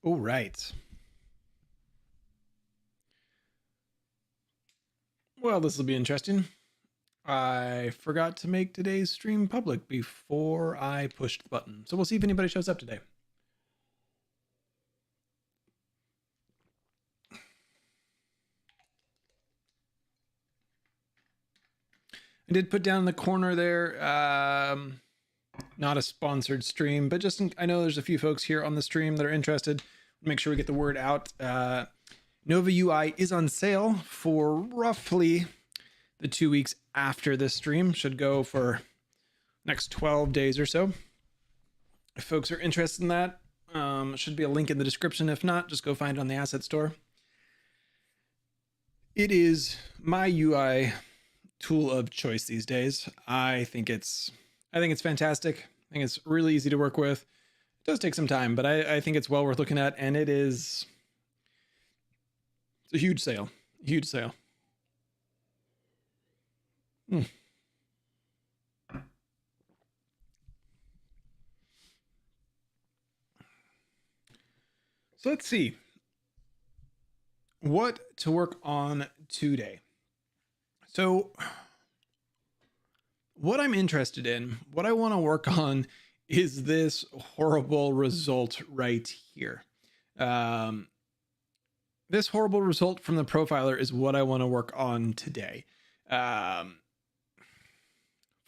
All right. Well, this will be interesting. I forgot to make today's stream public before I pushed the button. So we'll see if anybody shows up today. I did put down in the corner there, not a sponsored stream, but I know there's a few folks here on the stream that are interested. Make sure we get the word out. Nova UI is on sale for roughly the 2 weeks after this stream. Should go for next 12 days or so. If folks are interested in that, should be a link in the description. If not, just go find it on the asset store. It is my UI tool of choice these days. I think it's fantastic. I think it's really easy to work with. It does take some time, but I think it's well worth looking at, and it's a huge sale. Huge sale. So let's see what to work on today. So what I'm interested in, what I want to work on is this horrible result right here. This horrible result from the profiler is what I want to work on today. For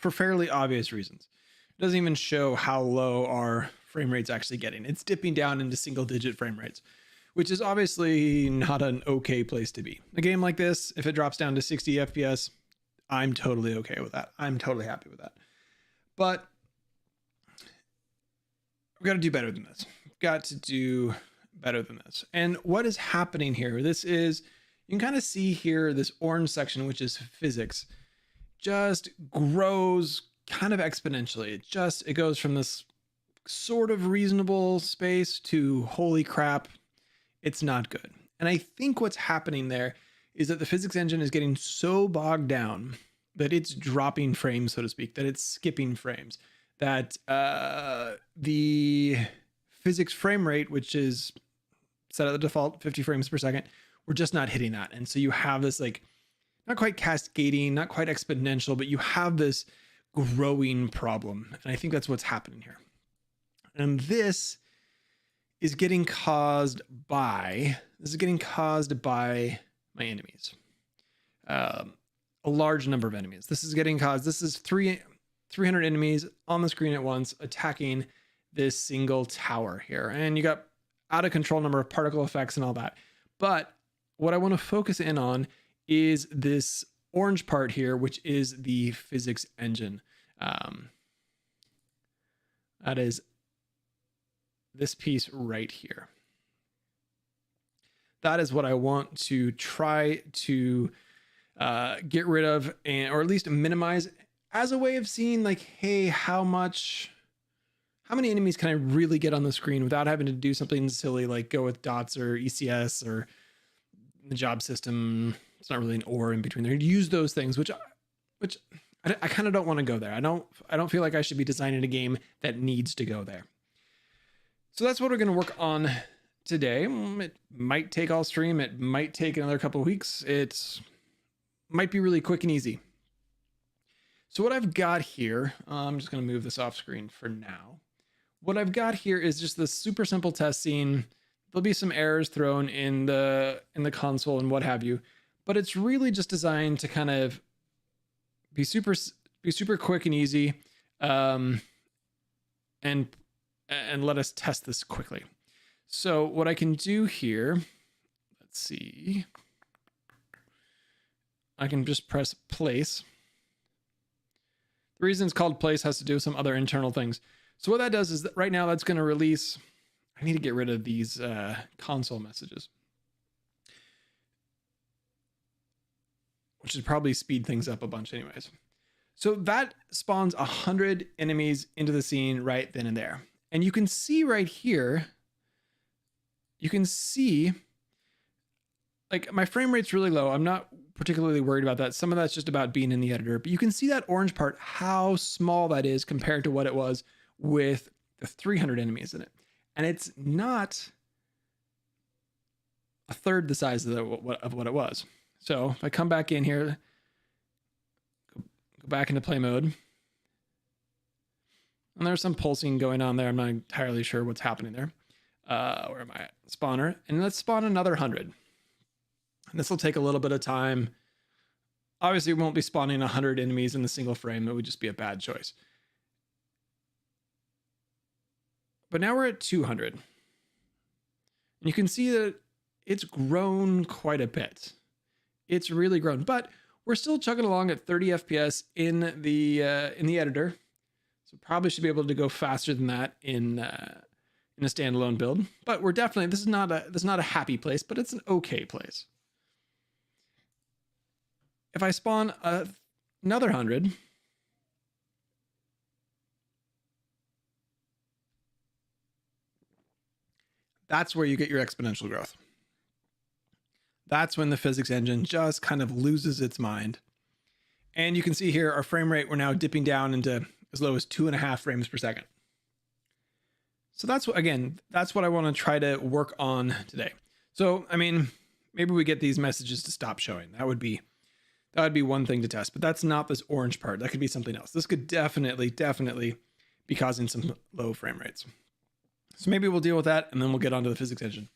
fairly obvious reasons. It doesn't even show how low our frame rate's actually getting. It's dipping down into single digit frame rates, which is obviously not an okay place to be. A game like this, if it drops down to 60 FPS, I'm totally okay with that. I'm totally happy with that. But we've got to do better than this. We've got to do better than this. And what is happening here? This is, you can kind of see here, this orange section, which is physics, just grows kind of exponentially. It goes from this sort of reasonable space to holy crap, it's not good. And I think what's happening there is that the physics engine is getting so bogged down that it's dropping frames, so to speak, that it's skipping frames, that the physics frame rate, which is set at the default 50 frames per second, we're just not hitting that. And so you have this like, not quite cascading, not quite exponential, but you have this growing problem. And I think that's what's happening here. And this is getting caused by my enemies. A large number of enemies. This is 300 enemies on the screen at once attacking this single tower here. And you got out of control number of particle effects and all that. But what I want to focus in on is this orange part here, which is the physics engine. That is this piece right here. That is what I want to try to get rid of, or at least minimize, as a way of seeing like, hey, how many enemies can I really get on the screen without having to do something silly like go with dots or ECS or the job system. It's not really an or in between there. Use those things, which I kind of don't want to go there. I don't feel like I should be designing a game that needs to go there. So that's what we're going to work on today. It might take all stream. It might take another couple of weeks. It might be really quick and easy. So what I've got here, I'm just going to move this off screen for now. What I've got here is just this super simple test scene. There'll be some errors thrown in the console and what have you, but it's really just designed to kind of be super quick and easy, and let us test this quickly. So what I can do here, let's see, I can just press place. The reason it's called place has to do with some other internal things. So what that does is that right now that's going to release, I need to get rid of these console messages, which should probably speed things up a bunch anyways. So that spawns 100 enemies into the scene right then and there. And you can see right here, you can see like my frame rate's really low. I'm not particularly worried about that. Some of that's just about being in the editor, but you can see that orange part, how small that is compared to what it was with the 300 enemies in it. And it's not a third the size of what it was. So if I come back in here, go back into play mode, and there's some pulsing going on there. I'm not entirely sure what's happening there. Where am I at? Spawner. And let's spawn another 100. And this will take a little bit of time. Obviously, we won't be spawning 100 enemies in a single frame. That would just be a bad choice. But now we're at 200. And you can see that it's grown quite a bit. It's really grown, but we're still chugging along at 30 FPS in the editor. So probably should be able to go faster than that in a standalone build. But we're definitely, this is not a happy place, but it's an okay place. If I spawn another 100, that's where you get your exponential growth. That's when the physics engine just kind of loses its mind. And you can see here our frame rate, we're now dipping down into as low as 2.5 frames per second. So that's what, again, that's what I want to try to work on today. So, I mean, maybe we get these messages to stop showing. That would be one thing to test, but that's not this orange part. That could be something else. This could definitely be causing some low frame rates. So maybe we'll deal with that, and then we'll get onto the physics engine.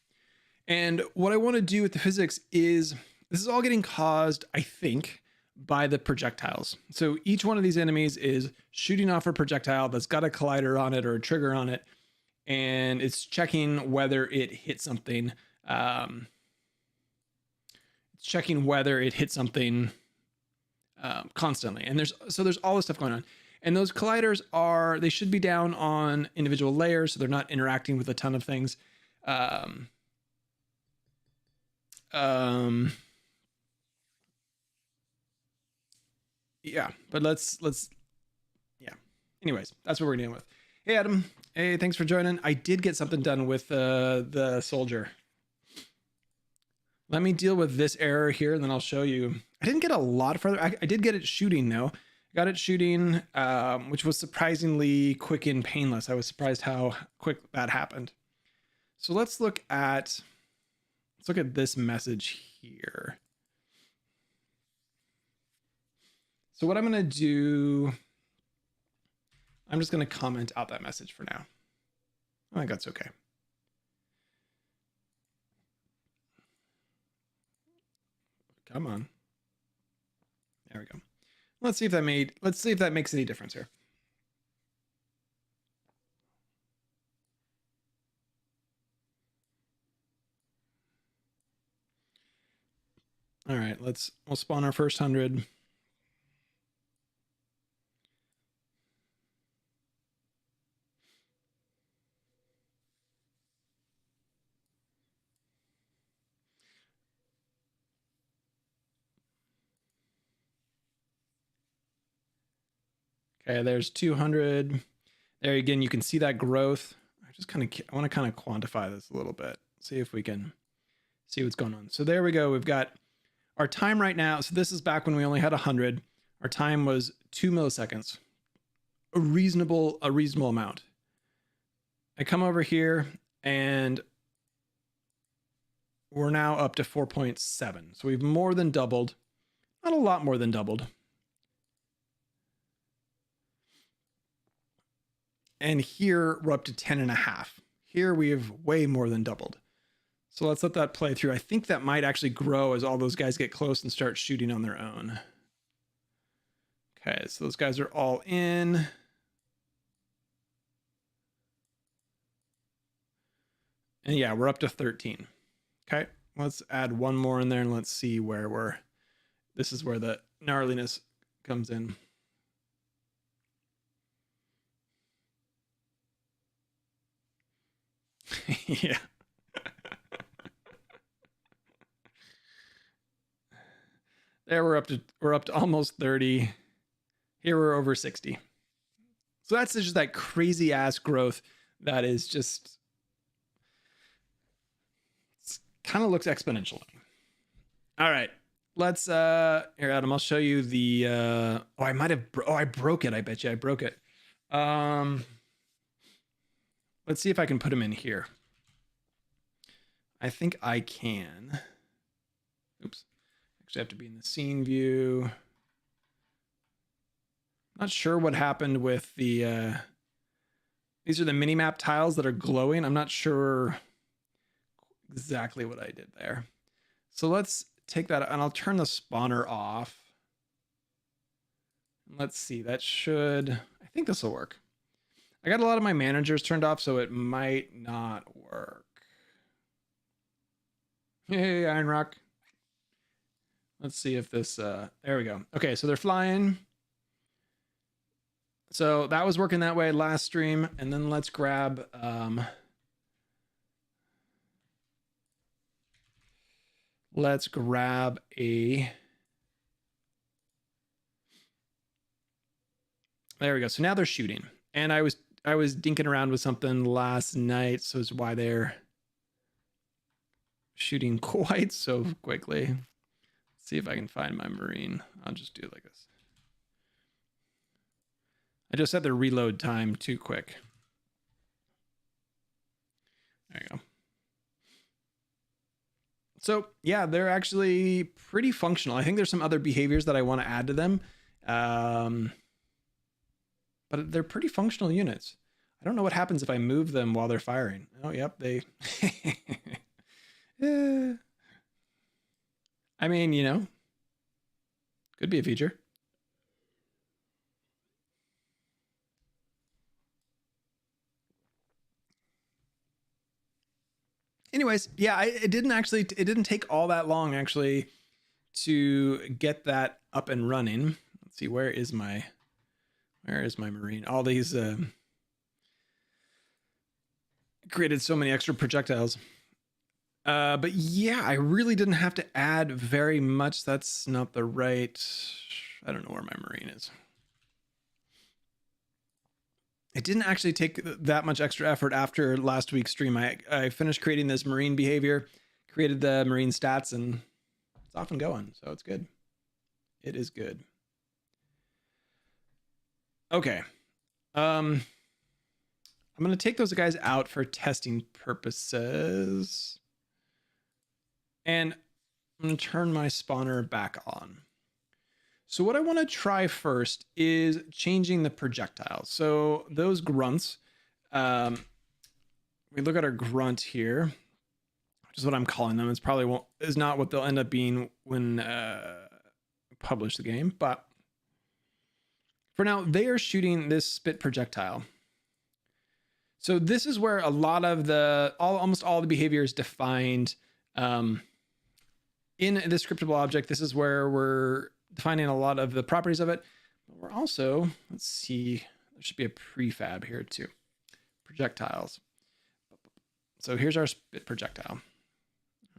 And what I want to do with the physics is, this is all getting caused, I think, by the projectiles. So each one of these enemies is shooting off a projectile that's got a collider on it or a trigger on it, and it's checking whether it hit something. It's checking whether it hit something constantly. And there's all this stuff going on. And those colliders they should be down on individual layers, so they're not interacting with a ton of things. Yeah, but let's yeah. Anyways, that's what we're dealing with. Hey, Adam. Hey, thanks for joining. I did get something done with the soldier. Let me deal with this error here, and then I'll show you. I didn't get a lot further. I did get it shooting, though. Got it shooting, which was surprisingly quick and painless. I was surprised how quick that happened. So let's look at this message here. So what I'm going to do, I'm just going to comment out that message for now. I think that's okay. Come on. There we go. Let's see if that makes any difference here. All right, we'll spawn our first 100. Okay, there's 200. There again, you can see that growth. I want to kind of quantify this a little bit. See if we can see what's going on. So there we go. We've got our time right now. So this is back when we only had 100. Our time was 2 milliseconds. A reasonable amount. I come over here and we're now up to 4.7. So we've more than doubled. Not a lot more than doubled. And here we're up to 10.5. Here we have way more than doubled. So let's let that play through. I think that might actually grow as all those guys get close and start shooting on their own. Okay, so those guys are all in. And yeah, we're up to 13. Okay, let's add one more in there and let's see where this is where the gnarliness comes in. Yeah. There we're up to almost 30. Here we're over 60. So that's just that crazy ass growth that is just kind of looks exponential. All right. Let's here, Adam, I'll show you the I broke it. I bet you I broke it. Let's see if I can put them in here. I think I can. Oops. Actually, I have to be in the scene view. Not sure what happened with the... these are the mini-map tiles that are glowing. I'm not sure exactly what I did there. So let's take that, and I'll turn the spawner off. Let's see, that should... I think this will work. I got a lot of my managers turned off, so it might not work. Hey, Iron Rock. Let's see if this... there we go. Okay, so they're flying. So that was working that way last stream. And then let's grab... let's grab a... There we go. So now they're shooting. And I was dinking around with something last night, so it's why they're shooting quite so quickly. Let's see if I can find my Marine. I'll just do it like this. I just set the reload time too quick. There you go. So yeah, they're actually pretty functional. I think there's some other behaviors that I want to add to them. But they're pretty functional units. I don't know what happens if I move them while they're firing. Oh, yep, they... I mean, you know, could be a feature. Anyways, yeah, it didn't take all that long actually to get that up and running. Let's see, where is my Marine? All these created so many extra projectiles. But yeah, I really didn't have to add very much. That's not the right... I don't know where my Marine is. It didn't actually take that much extra effort after last week's stream. I finished creating this Marine behavior, created the Marine stats, and it's off and going. So it's good. It is good. Okay. I'm going to take those guys out for testing purposes. And I'm going to turn my spawner back on. So what I want to try first is changing the projectiles. So those grunts, we look at our grunt here, which is what I'm calling them. It's probably is not what they'll end up being when we publish the game, but for now they are shooting this spit projectile. So this is where a lot of almost all the behavior is defined in the scriptable object. This is where we're defining a lot of the properties of it. But we're also, let's see, there should be a prefab here too. Projectiles. So here's our spit projectile.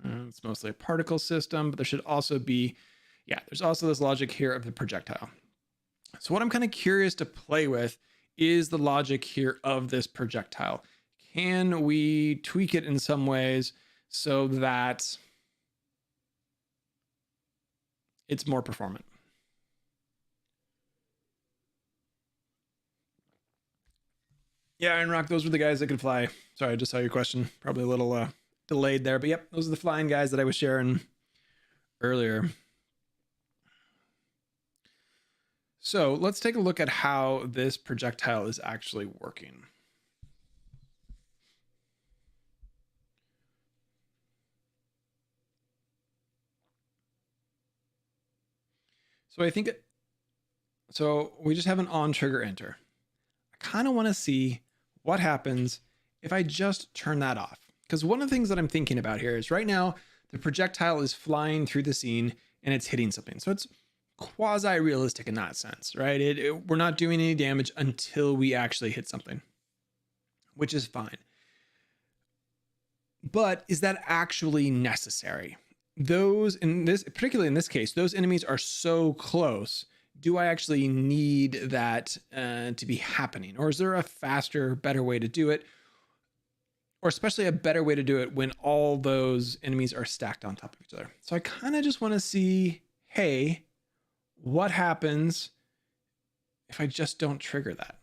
It's mostly a particle system, but there should also be, yeah, there's also this logic here of the projectile. So what I'm kind of curious to play with is the logic here of this projectile. Can we tweak it in some ways so that it's more performant? Yeah, Iron Rock, those were the guys that could fly. Sorry, I just saw your question. Probably a little delayed there, but yep, those are the flying guys that I was sharing earlier. So let's take a look at how this projectile is actually working. So I think so we just have an on trigger enter. I kind of want to see what happens if I just turn that off. Because one of the things that I'm thinking about here is right now the projectile is flying through the scene and it's hitting something. So it's quasi-realistic in that sense, right? We're not doing any damage until we actually hit something, which is fine. But is that actually necessary? Particularly in this case, those enemies are so close. Do I actually need that to be happening? Or is there a faster, better way to do it? Or especially a better way to do it when all those enemies are stacked on top of each other. So I kind of just want to see, hey, what happens if I just don't trigger that?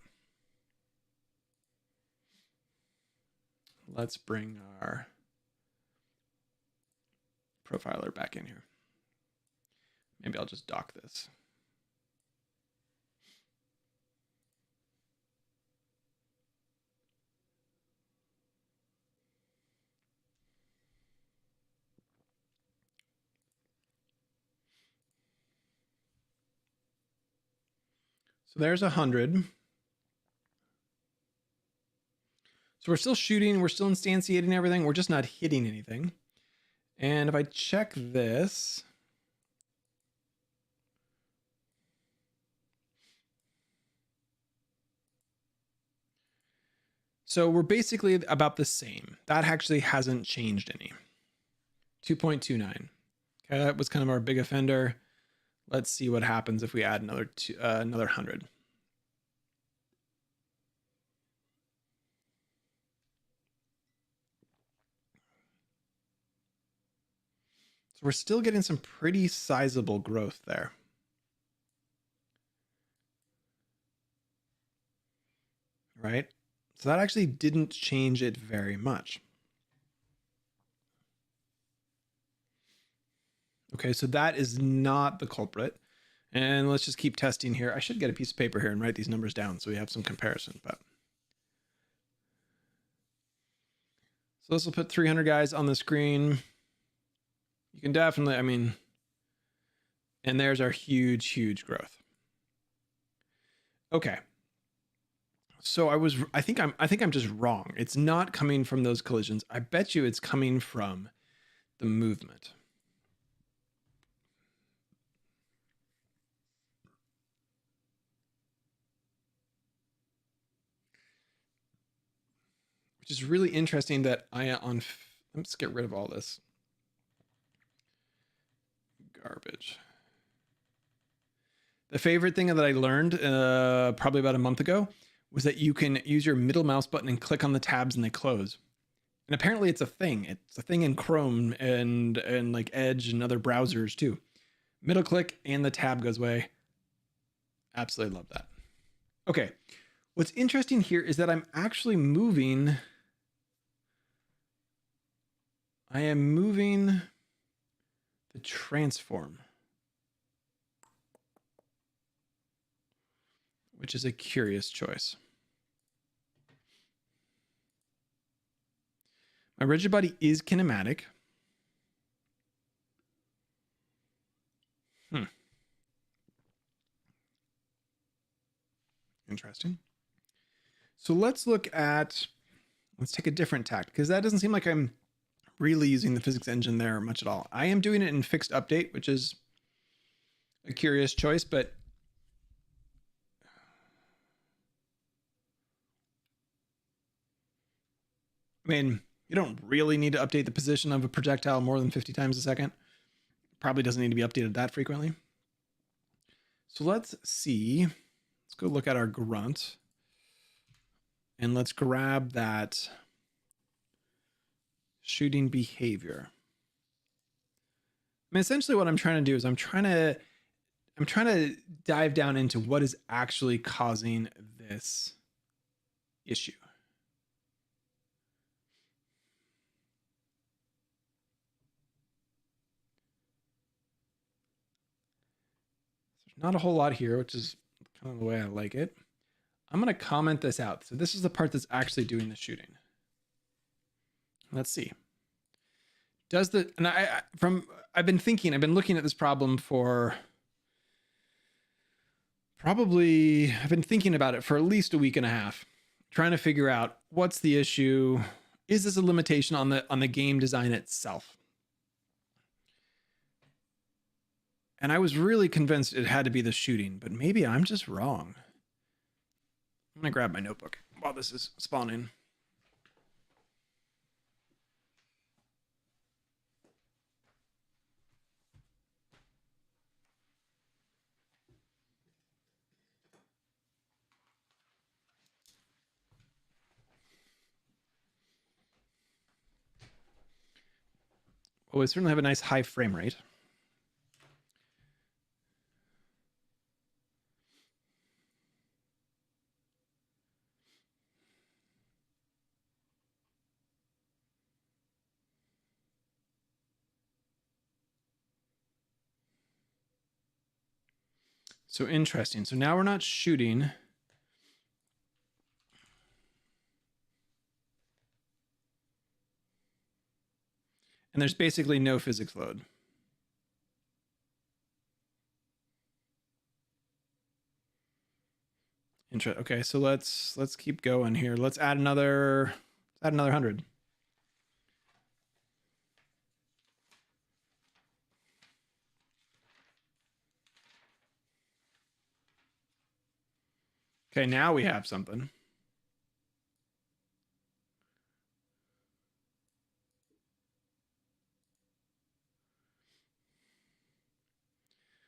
Let's bring our profiler back in here. Maybe I'll just dock this. So there's 100. So we're still shooting, we're still instantiating everything, we're just not hitting anything. And if I check this, so we're basically about the same. That actually hasn't changed any. 2.29. Okay, that was kind of our big offender. Let's see what happens if we add another 100. So we're still getting some pretty sizable growth there. Right? So that actually didn't change it very much. Okay, so that is not the culprit. And let's just keep testing here. I should get a piece of paper here and write these numbers down so we have some comparison. But so this will put 300 guys on the screen. You can definitely, I mean, and there's our huge growth. Okay. So I think I'm just wrong. It's not coming from those collisions. I bet you it's coming from the movement. Which is really interesting that let's get rid of all this garbage. The favorite thing that I learned probably about a month ago was that you can use your middle mouse button and click on the tabs and they close. And apparently it's a thing. It's a thing in Chrome and like Edge and other browsers too. Middle click and the tab goes away. Absolutely love that. Okay. What's interesting here is that I'm actually moving. I am moving the transform, which is a curious choice. My rigid body is kinematic. Interesting. So let's take a different tact because that doesn't seem like I'm really using the physics engine there much at all. I am doing it in fixed update, which is a curious choice, but I mean, you don't really need to update the position of a projectile more than 50 times a second. Probably doesn't need to be updated that frequently. So let's see. Let's go look at our grunt. And let's grab that shooting behavior. I mean, essentially what I'm trying to do is I'm trying to dive down into what is actually causing this issue. There's not a whole lot here, which is kind of the way I like it. I'm going to comment this out. So this is the part that's actually doing the shooting. Let's see. I've been looking at this problem for I've been thinking about it for at least a week and a half, trying to figure out what's the issue. Is this a limitation on the game design itself? And I was really convinced it had to be the shooting, but maybe I'm just wrong. I'm gonna grab my notebook while this is spawning. Oh, we certainly have a nice high frame rate. So interesting. So now we're not shooting. And there's basically no physics load. Okay, so let's keep going here. Let's add another 100. Okay, now we have something.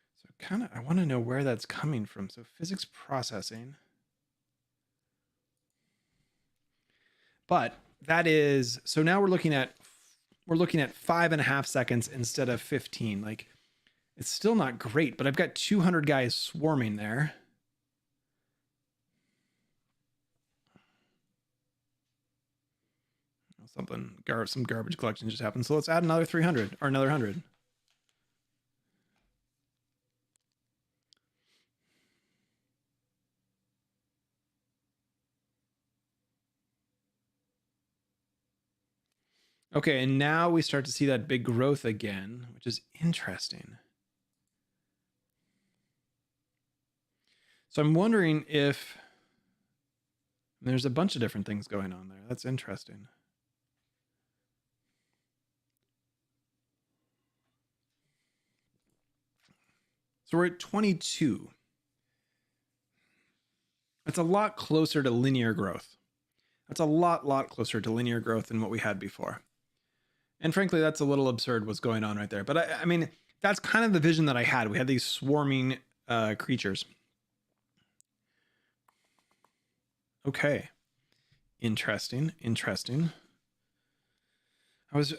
So I want to know where that's coming from. So physics processing. But that is, so now we're looking at 5.5 seconds instead of 15. Like, it's still not great, but I've got 200 guys swarming there. Some garbage collection just happened. So let's add another 300 or another 100. Okay, and now we start to see that big growth again, which is interesting. So I'm wondering if there's a bunch of different things going on there. That's interesting. So we're at 22. That's a lot closer to linear growth. That's a lot closer to linear growth than what we had before. And frankly, that's a little absurd what's going on right there. But I mean, that's kind of the vision that I had. We had these swarming creatures. Okay. Interesting. I was,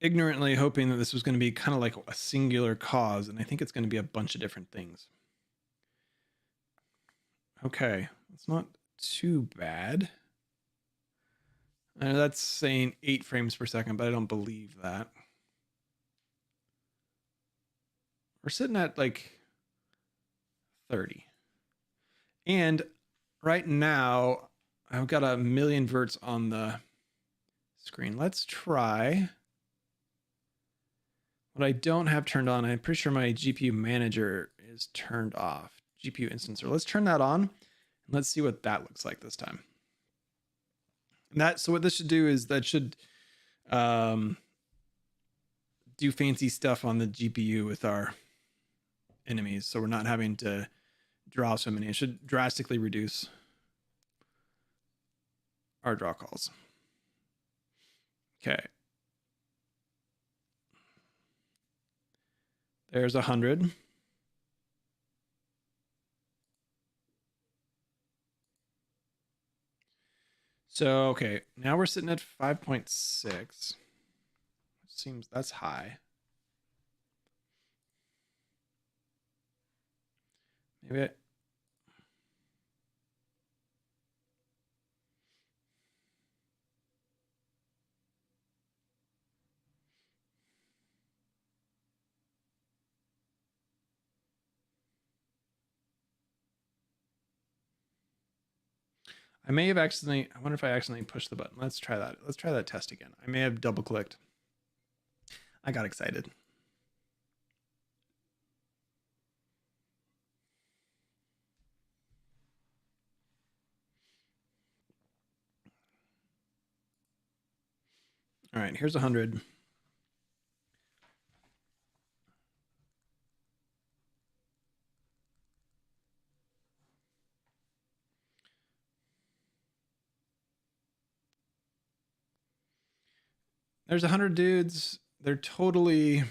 ignorantly hoping that this was going to be kind of like a singular cause, and I think it's going to be a bunch of different things. Okay. It's not too bad. I know that's saying 8 frames per second, but I don't believe that. We're sitting at like 30. And right now, I've got 1,000,000 verts on the screen. Let's try. What I don't have turned on, I'm pretty sure my GPU manager is turned off. GPU instancer. Let's turn that on. And let's see what that looks like this time. So what this should do is that should do fancy stuff on the GPU with our enemies, so we're not having to draw so many. It should drastically reduce our draw calls. Okay. There's 100. So, okay, now we're sitting at 5.6. Seems that's high. Maybe I may have accidentally, I wonder if I accidentally pushed the button. Let's try that. Let's try that test again. I may have double clicked. I got excited. All right, here's 100. There's 100 dudes. They're totally, I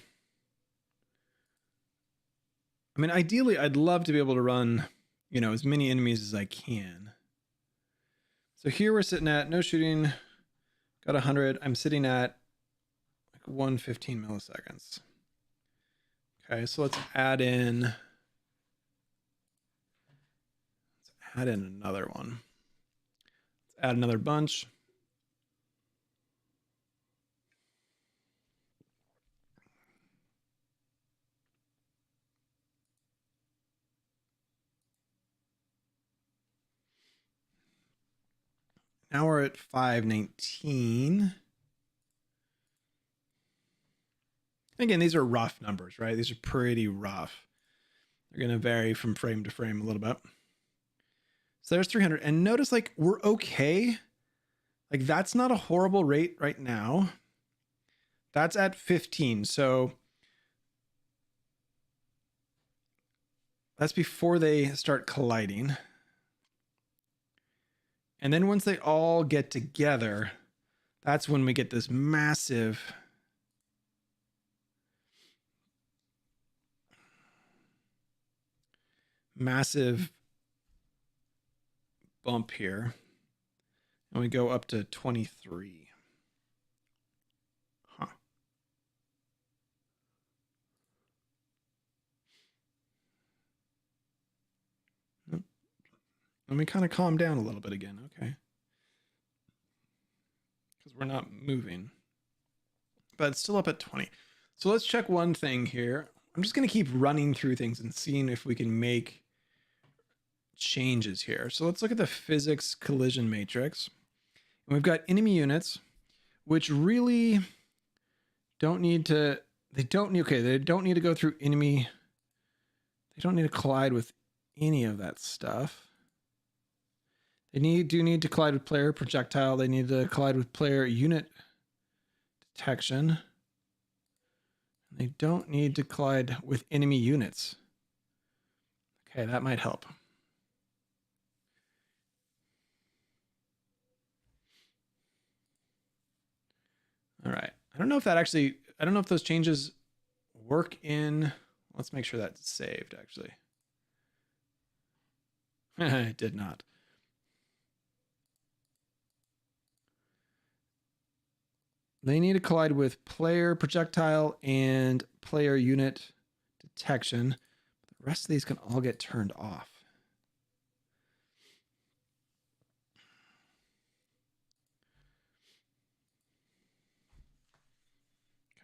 mean, ideally, I'd love to be able to run, as many enemies as I can. So here we're sitting at no shooting, got 100. I'm sitting at like 115 milliseconds. Okay, so let's add in another one. Let's add another bunch. Now we're at 519. Again, these are rough numbers, right? These are pretty rough. They're going to vary from frame to frame a little bit. So there's 300. And notice, like, we're okay. Like, that's not a horrible rate right now. That's at 15. So that's before they start colliding. And then once they all get together, that's when we get this massive bump here. And we go up to 23. Huh. Let me kind of calm down a little bit again. Okay. Because we're not moving. But it's still up at 20. So let's check one thing here. I'm just going to keep running through things and seeing if we can make changes here. So let's look at the physics collision matrix. And we've got enemy units, which really don't need to, they don't need to go through enemy. They don't need to collide with any of that stuff. They do need to collide with player projectile. They need to collide with player unit detection. They don't need to collide with enemy units. Okay, that might help. All right. I don't know if those changes work in, let's make sure that's saved actually. It did not. They need to collide with player projectile and player unit detection. The rest of these can all get turned off.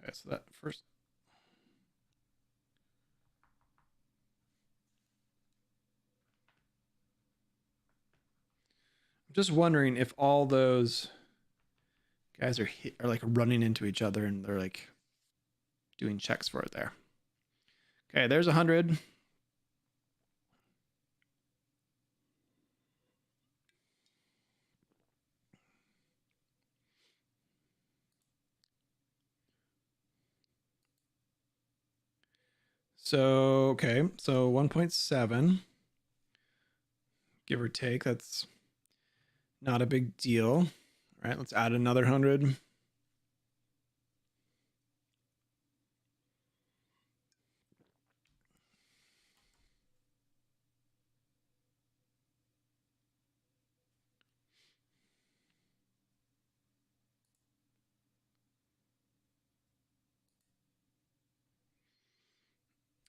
Okay, so that first. I'm just wondering if all those guys are like running into each other and they're like doing checks for it there. Okay, there's 100. So, okay, so 1.7, give or take, that's not a big deal. All right, let's add another 100.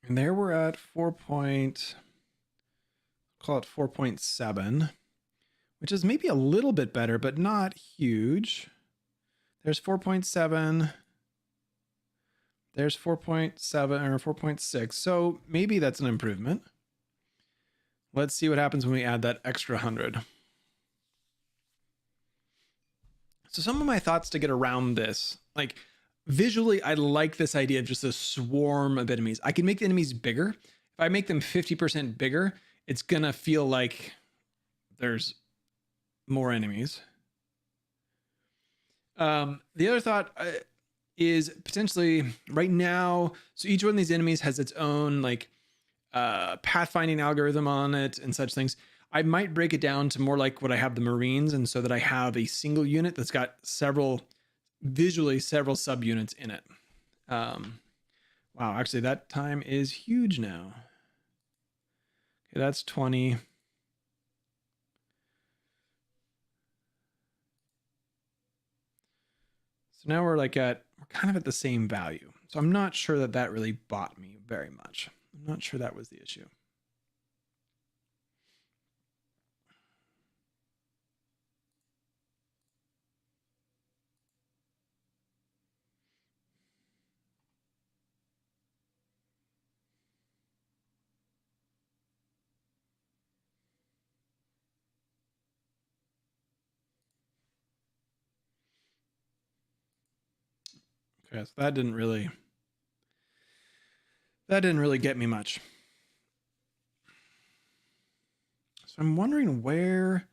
And there we're at call it 4.7, which is maybe a little bit better, but not huge. There's 4.7. There's 4.7 or 4.6. So maybe that's an improvement. Let's see what happens when we add that extra 100. So some of my thoughts to get around this, like visually, I like this idea of just a swarm of enemies. I can make the enemies bigger. If I make them 50% bigger, it's gonna feel like there's more enemies. The other thought is potentially right now, so each one of these enemies has its own like pathfinding algorithm on it and such things. I might break it down to more like what I have the Marines, and so that I have a single unit that's got several subunits in it. Wow, actually that time is huge now. Okay, that's 20. So now we're kind of at the same value. So I'm not sure that really bought me very much. I'm not sure that was the issue. Okay, so that didn't really get me much. So I'm wondering where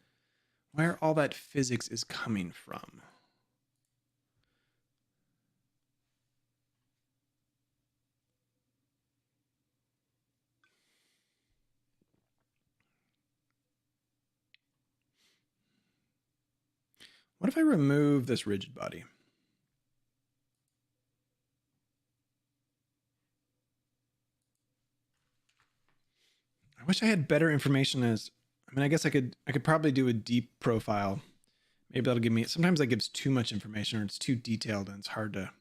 all that physics is coming from. What if I remove this rigid body? I wish I had better information as, I mean, I guess I could probably do a deep profile. Maybe that'll give me, sometimes that gives too much information or it's too detailed and it's hard to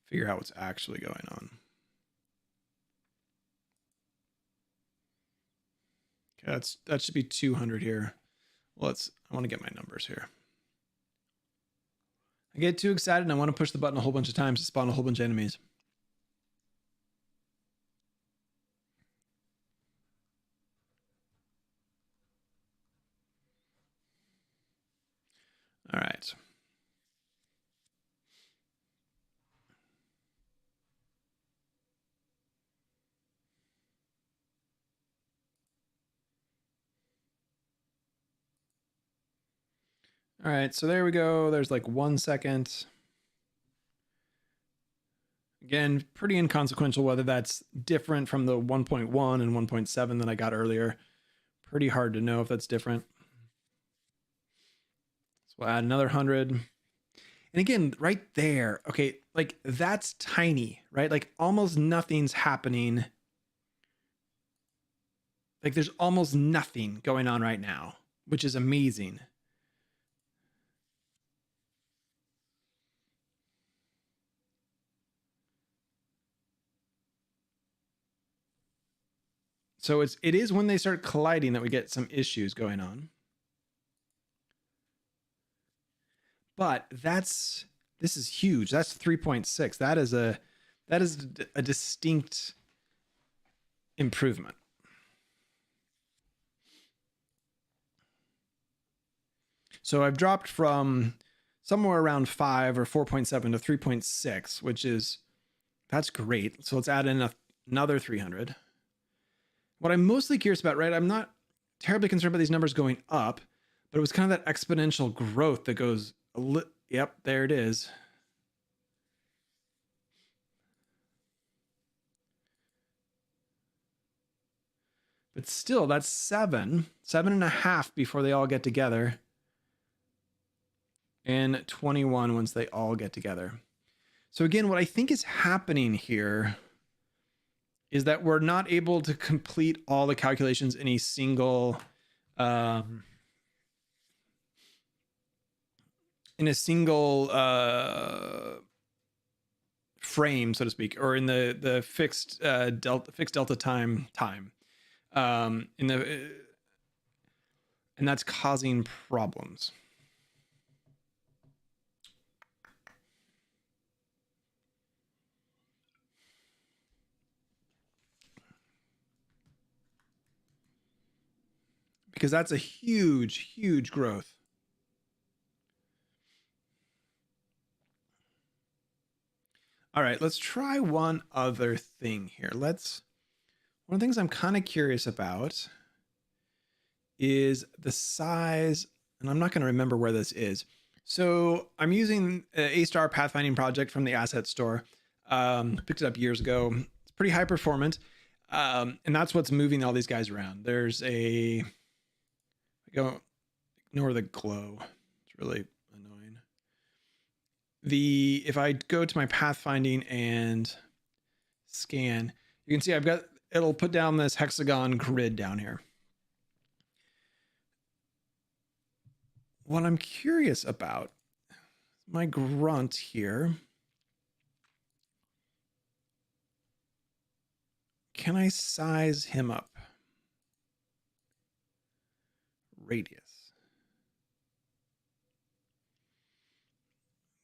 figure out what's actually going on. Okay, that should be 200 here. Well, I want to get my numbers here. I get too excited and I want to push the button a whole bunch of times to spawn a whole bunch of enemies. All right. All right, so there we go. There's like 1 second. Again, pretty inconsequential whether that's different from the 1.1 and 1.7 that I got earlier. Pretty hard to know if that's different. So we'll add another 100. And again, right there, okay, like that's tiny, right? Like almost nothing's happening. Like there's almost nothing going on right now, which is amazing. So it is when they start colliding that we get some issues going on. But this is huge. That's 3.6. That is a distinct improvement. So I've dropped from somewhere around 5 or 4.7 to 3.6, which that's great. So let's add in another 300. What I'm mostly curious about, right? I'm not terribly concerned about these numbers going up, but it was kind of that exponential growth that goes, yep, there it is. But still, that's 7.5 before they all get together, and 21 once they all get together. So again, what I think is happening here is that we're not able to complete all the calculations in a single frame, so to speak, or in the fixed delta time. And that's causing problems. Because that's a huge, huge growth. All right, let's try one other thing here. One of the things I'm kind of curious about is the size, and I'm not going to remember where this is. So I'm using a star pathfinding project from the asset store. Picked it up years ago. It's pretty high performant. And that's what's moving all these guys around. There's ignore the glow. It's really annoying. If I go to my pathfinding and scan, you can see it'll put down this hexagon grid down here. What I'm curious about, my grunt here. Can I size him up? Radius.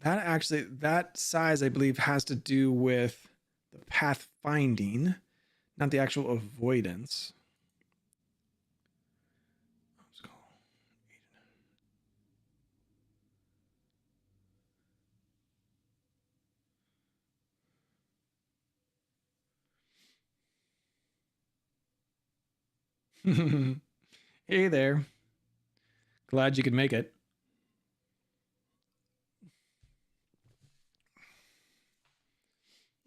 That size, I believe, has to do with the pathfinding, not the actual avoidance. Hey there. Glad you could make it.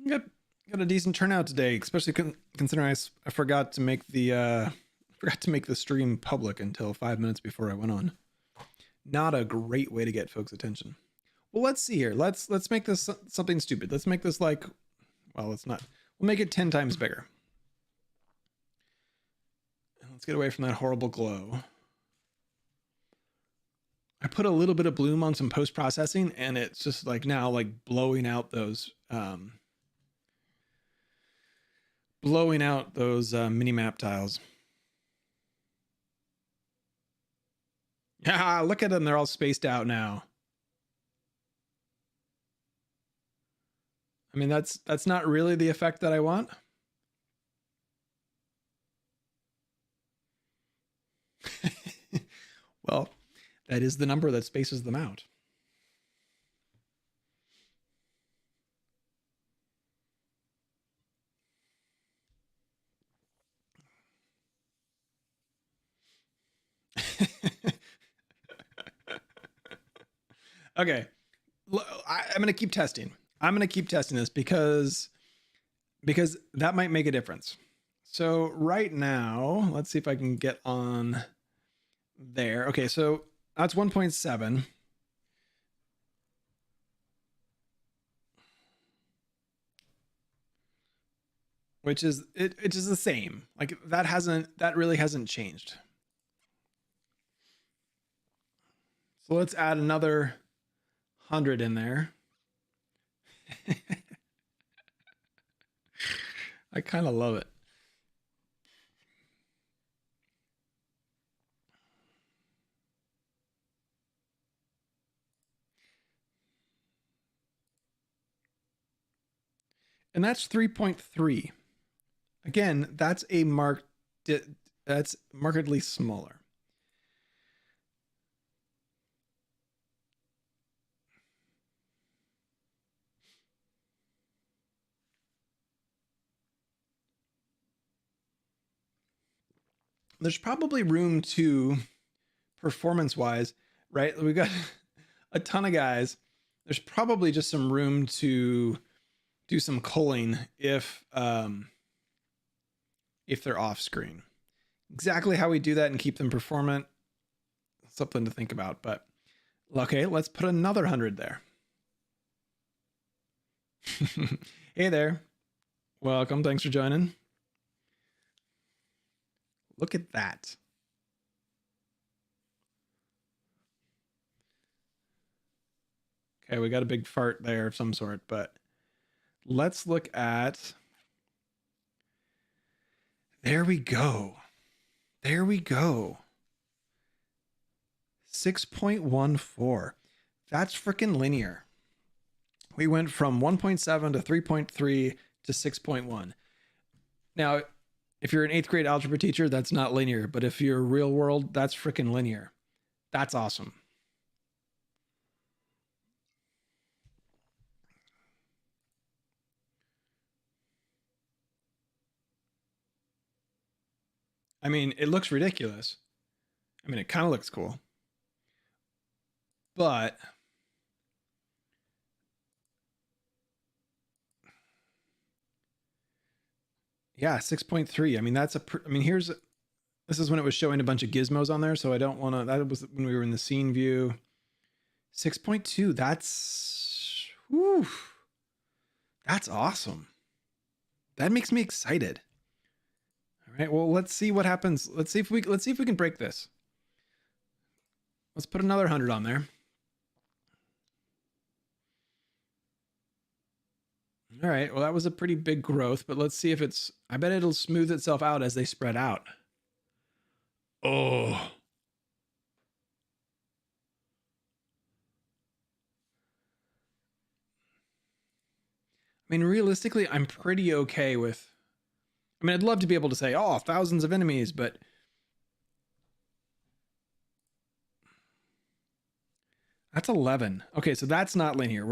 Got got a decent turnout today, especially considering I forgot to make the stream public until 5 minutes before I went on. Not a great way to get folks' attention. Well, let's see here. Let's make this something stupid. Let's make this like, well, let's not. We'll make it 10 times bigger. Let's get away from that horrible glow. I put a little bit of bloom on some post-processing, and it's just like now like blowing out those mini map tiles. Yeah, look at them. They're all spaced out now. I mean, that's not really the effect that I want. Well, that is the number that spaces them out. Okay. I'm going to keep testing. I'm going to keep testing this because that might make a difference. So right now, let's see if I can get on there. Okay, so that's 1.7. Which is it is the same. Like that really hasn't changed. So let's add another 100 in there. I kind of love it. And that's 3.3. Again, that's markedly smaller. There's probably room to, performance-wise, right? We've got a ton of guys. There's probably just some room to do some culling if they're off screen. Exactly how we do that and keep them performant, something to think about. But okay, let's put another 100 there. Hey there. Welcome. Thanks for joining. Look at that. Okay, we got a big fart there of some sort, but let's look at. There we go. There we go. 6.14. That's freaking linear. We went from 1.7 to 3.3 to 6.1. Now, if you're an 8th grade algebra teacher, that's not linear. But if you're real world, that's freaking linear. That's awesome. I mean, it looks ridiculous. I mean, it kind of looks cool. But yeah, 6.3. I mean, this is when it was showing a bunch of gizmos on there. So I don't want to, that was when we were in the scene view. 6.2. That's awesome. That makes me excited. All right. Well, let's see what happens. Let's see if we can break this. Let's put another 100 on there. All right. Well, that was a pretty big growth, but let's see if I bet it'll smooth itself out as they spread out. Oh. I mean, realistically, I'm pretty okay with. I mean, I'd love to be able to say, oh, thousands of enemies, but. That's 11. Okay, so that's not linear.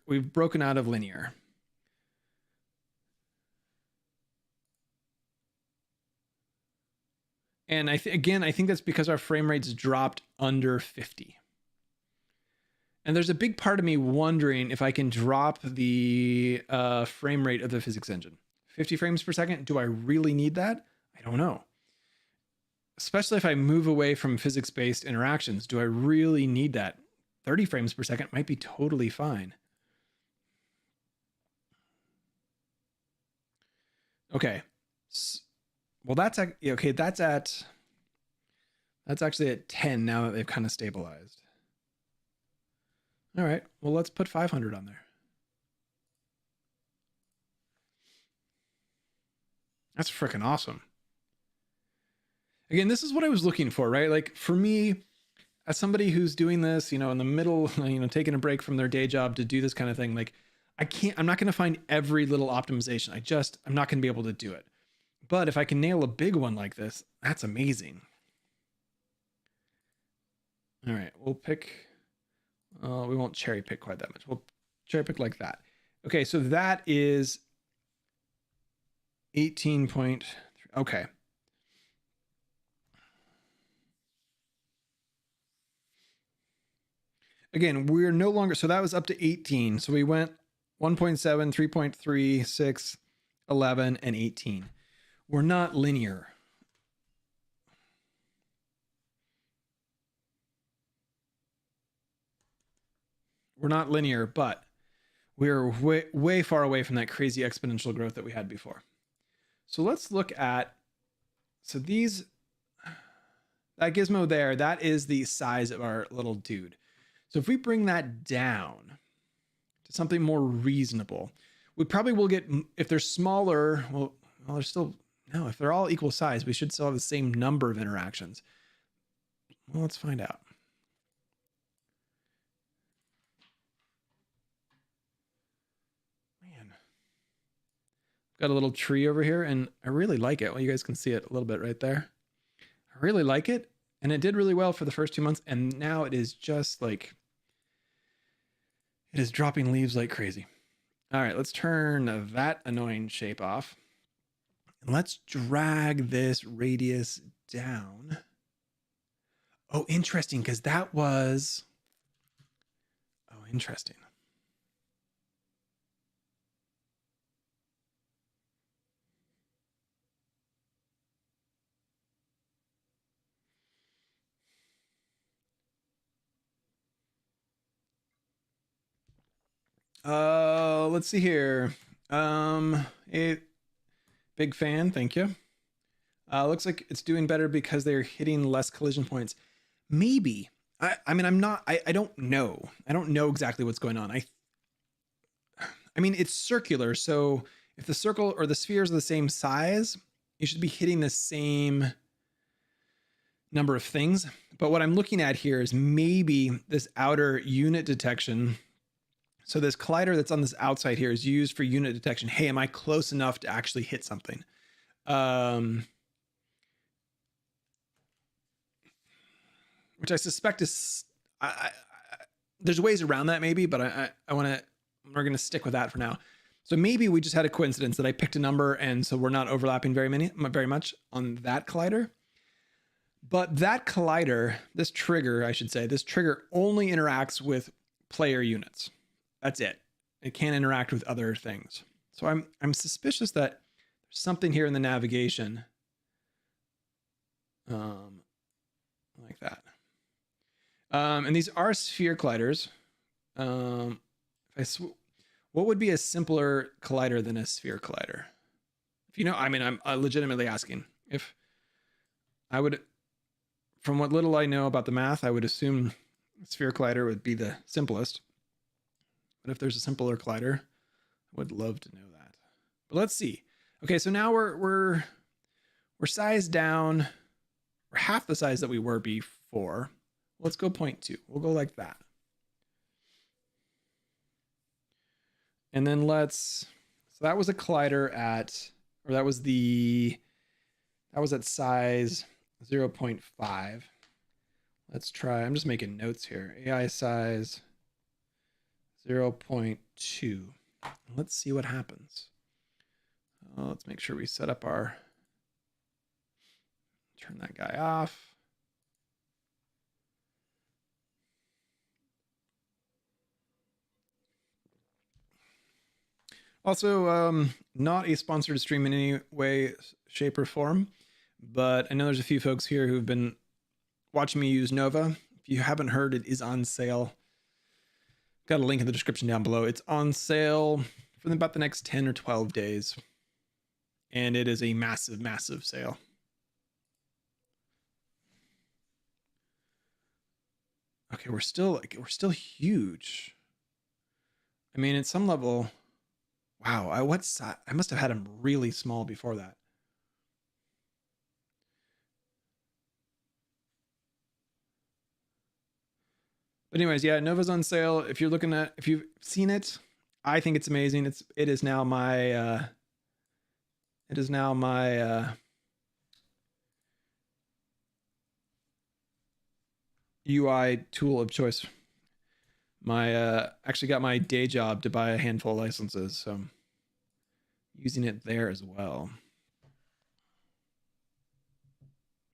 We've broken out of linear. And again, I think that's because our frame rates dropped under 50. And there's a big part of me wondering if I can drop the frame rate of the physics engine. 50 frames per second, do I really need that? I don't know. Especially if I move away from physics-based interactions, do I really need that? 30 frames per second might be totally fine. Okay. Well, that's okay. That's actually at 10 now that they've kind of stabilized. All right. Well, let's put 500 on there. That's freaking awesome. Again, this is what I was looking for, right? Like for me, as somebody who's doing this, in the middle, taking a break from their day job to do this kind of thing, like I'm not going to find every little optimization. I'm not going to be able to do it. But if I can nail a big one like this, that's amazing. All right, we'll pick, we won't cherry pick quite that much. We'll cherry pick like that. Okay, so that is 18.3. Okay. Again, we're no longer, so that was up to 18. So we went 1.7, 3.3, 6, 11, and 18. We're not linear. We're not linear, but we're way, way far away from that crazy exponential growth that we had before. So let's look at, so that gizmo there, that is the size of our little dude. So if we bring that down to something more reasonable, we probably will get, if they're smaller, well, they're still, no, if they're all equal size, we should still have the same number of interactions. Well, let's find out. Man, I've got a little tree over here and I really like it. Well, you guys can see it a little bit right there. I really like it. And it did really well for the first 2 months. And now it is just like, it is dropping leaves like crazy. All right, let's turn that annoying shape off. And let's drag this radius down. Oh, interesting, because that was, oh, interesting. Let's see here. A big fan, thank you. Looks like it's doing better because they're hitting less collision points. Maybe. I mean, I don't know. I don't know exactly what's going on. I mean, it's circular, so if the circle or the spheres are the same size, you should be hitting the same number of things. But what I'm looking at here is maybe this outer unit detection. So this collider that's on this outside here is used for unit detection. Hey, am I close enough to actually hit something? Which I suspect is, there's ways around that maybe, but we're going to stick with that for now. So maybe we just had a coincidence that I picked a number and so we're not overlapping very much on that collider. But that collider, this trigger, I should say, this trigger only interacts with player units. That's it. It can't interact with other things. So I'm suspicious that there's something here in the navigation, like that. And these are sphere colliders. What would be a simpler collider than a sphere collider? If you know, I mean, I'm legitimately asking. If I would, from what little I know about the math, I would assume sphere collider would be the simplest. But if there's a simpler collider, I would love to know that. But let's see. Okay, so now we're sized down. We're half the size that we were before. Let's go 0.2. We'll go like that. And then so that was a collider at, or that was at size 0.5. Let's try, I'm just making notes here. AI size 0.2. Let's see what happens. Let's make sure we set up our Turn that guy off. Also, not a sponsored stream in any way, shape, or form, but I know there's a few folks here who've been watching me use Nova. If you haven't heard, it is on sale. Got a link in the description down below. It's on sale for about the next 10 or 12 days. And it is a massive, massive sale. Okay, we're still huge. I mean, at some level, wow, I must have had him really small before that. But anyways, yeah, Nova's on sale. If you've seen it, I think it's amazing. It is now my UI tool of choice. Actually got my day job to buy a handful of licenses, so I'm using it there as well.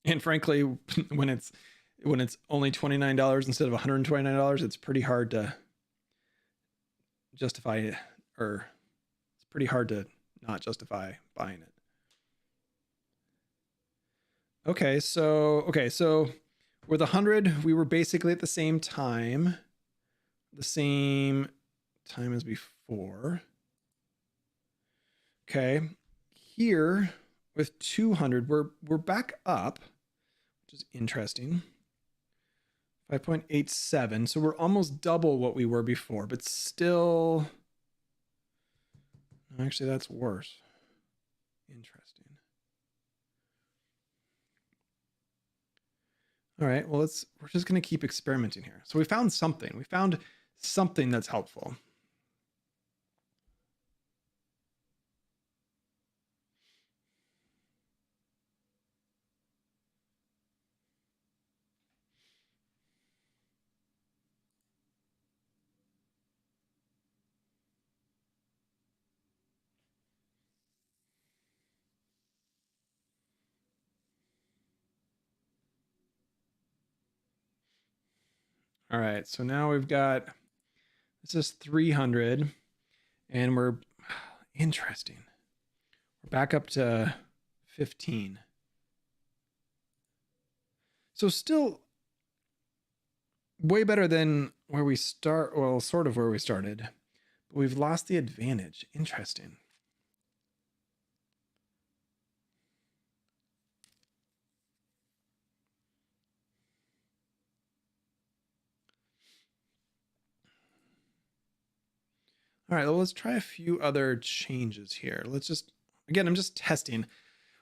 And frankly, when it's only $29 instead of $129, it's pretty hard to justify it, or it's pretty hard to not justify buying it. Okay, so with 100, we were basically at the same time as before. Okay, here with 200, we're back up, which is interesting. 5.87, so we're almost double what we were before, but still, actually that's worse. Interesting. All right, well, we're just going to keep experimenting here. So we found something. We found something that's helpful. All right, so now we've got, this is 300, and we're, interesting. We're back up to 15. So still way better than where we start, well, sort of where we started, but we've lost the advantage. Interesting. All right, well, let's try a few other changes here. Let's just, again, I'm just testing.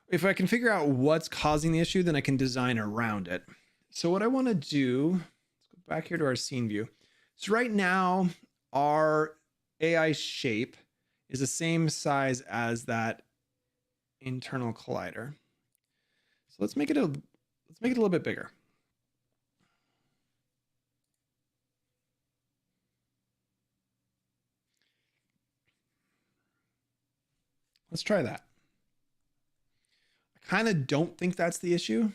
If I can figure out what's causing the issue, then I can design around it. So what I want to do, let's go back here to our scene view. So right now, our AI shape is the same size as that internal collider. So let's make it a little bit bigger. Let's try that. I kind of don't think that's the issue.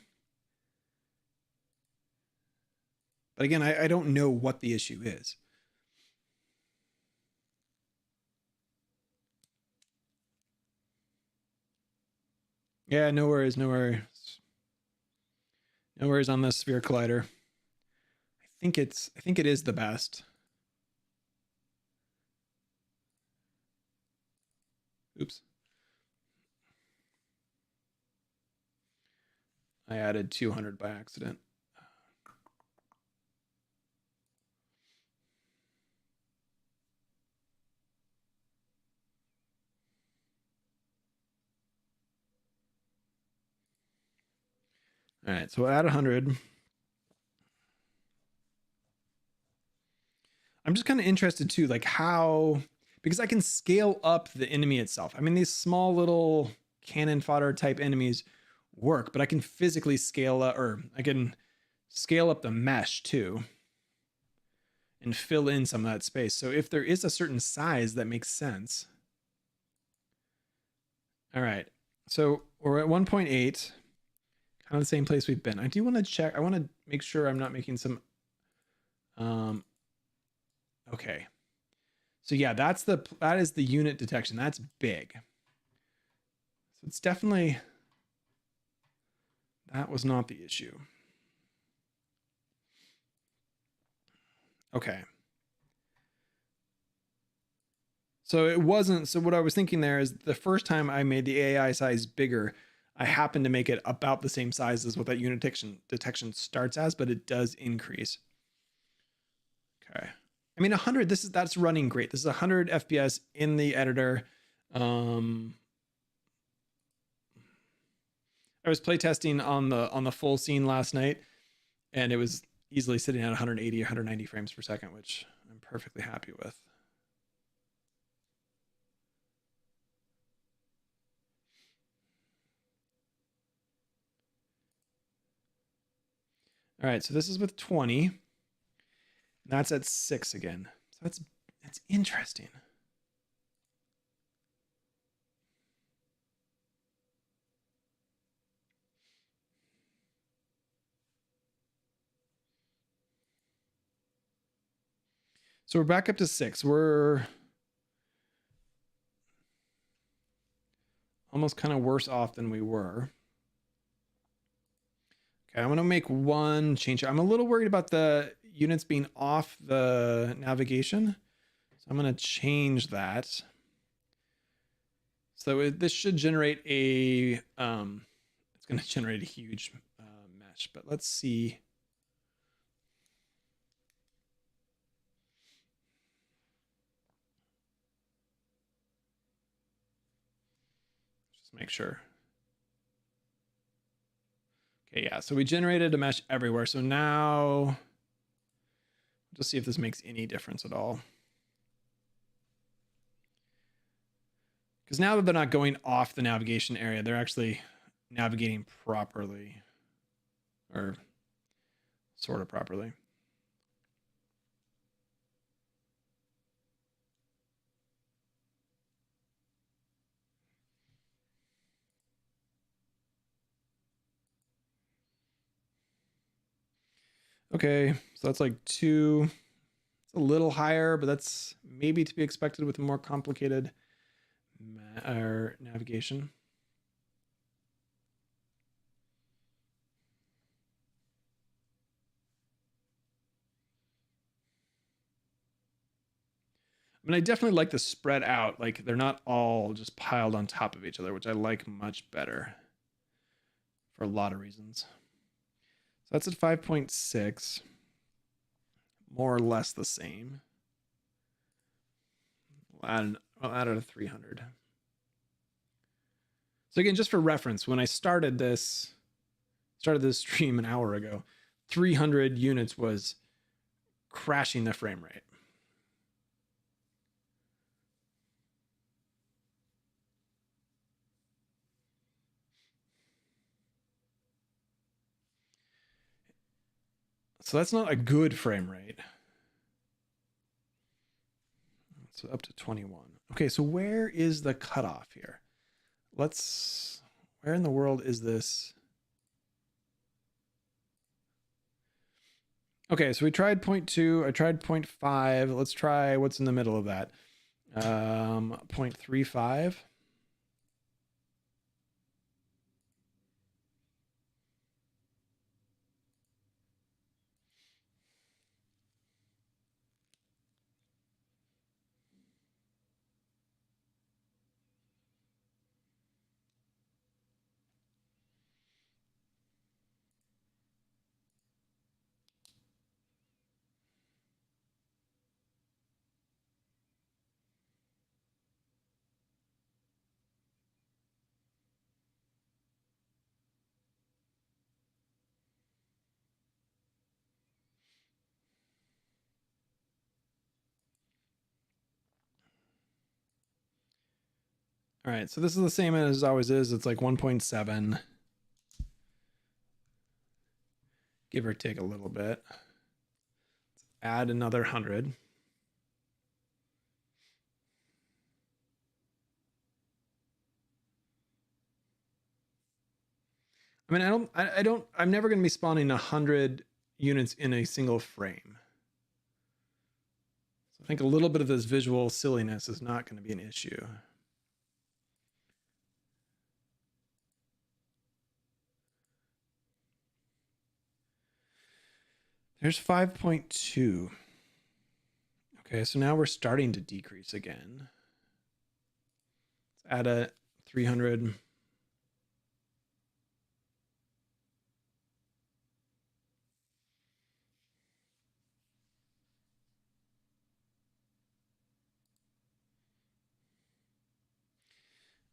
But again, I don't know what the issue is. Yeah, no worries, no worries. No worries on the sphere collider. I think it is the best. Oops. I added 200 by accident. All right, so add 100. I'm just kind of interested too, like how, because I can scale up the enemy itself. I mean, these small little cannon fodder type enemies work, but I can physically scale up, or I can scale up the mesh too and fill in some of that space. So if there is a certain size that makes sense. All right, so we're at 1.8. Kind of the same place we've been. I do want to check. I want to make sure I'm not making some. Okay. So yeah, that is the unit detection. That's big. So it's definitely, that was not the issue. Okay. So it wasn't, so what I was thinking there is the first time I made the AI size bigger, I happened to make it about the same size as what that unit detection starts as, but it does increase. Okay. I mean, 100, that's running great. This is 100 FPS in the editor. I was playtesting on the full scene last night, and it was easily sitting at 180, 190 frames per second, which I'm perfectly happy with. All right, so this is with 20. And that's at 6 again. So that's interesting. So we're back up to 6. We're almost kind of worse off than we were. Okay, I'm going to make one change. I'm a little worried about the units being off the navigation. So I'm going to change that. So this should generate a, it's going to generate a huge mesh, but let's see. Just make sure. Okay, yeah, so we generated a mesh everywhere. So now, just see if this makes any difference at all. Because now that they're not going off the navigation area, they're actually navigating properly, or sort of properly. Okay, so that's like 2. It's a little higher, but that's maybe to be expected with a more complicated navigation. I mean, I definitely like the spread out. Like they're not all just piled on top of each other, which I like much better for a lot of reasons. So that's at 5.6, more or less the same. I'll add it a 300. So again, just for reference, when I started this stream an hour ago, 300 units was crashing the frame rate. So that's not a good frame rate. So up to 21. Okay, so where is the cutoff here? Where in the world is this? Okay, so we tried 0.2, I tried 0.5. Let's try what's in the middle of that. 0.35. All right, so this is the same as always is. It's like 1.7, give or take a little bit. Let's add another 100. I mean, I'm never going to be spawning 100 units in a single frame. So I think a little bit of this visual silliness is not going to be an issue. There's 5.2. Okay, so now we're starting to decrease again. Let's add a 300.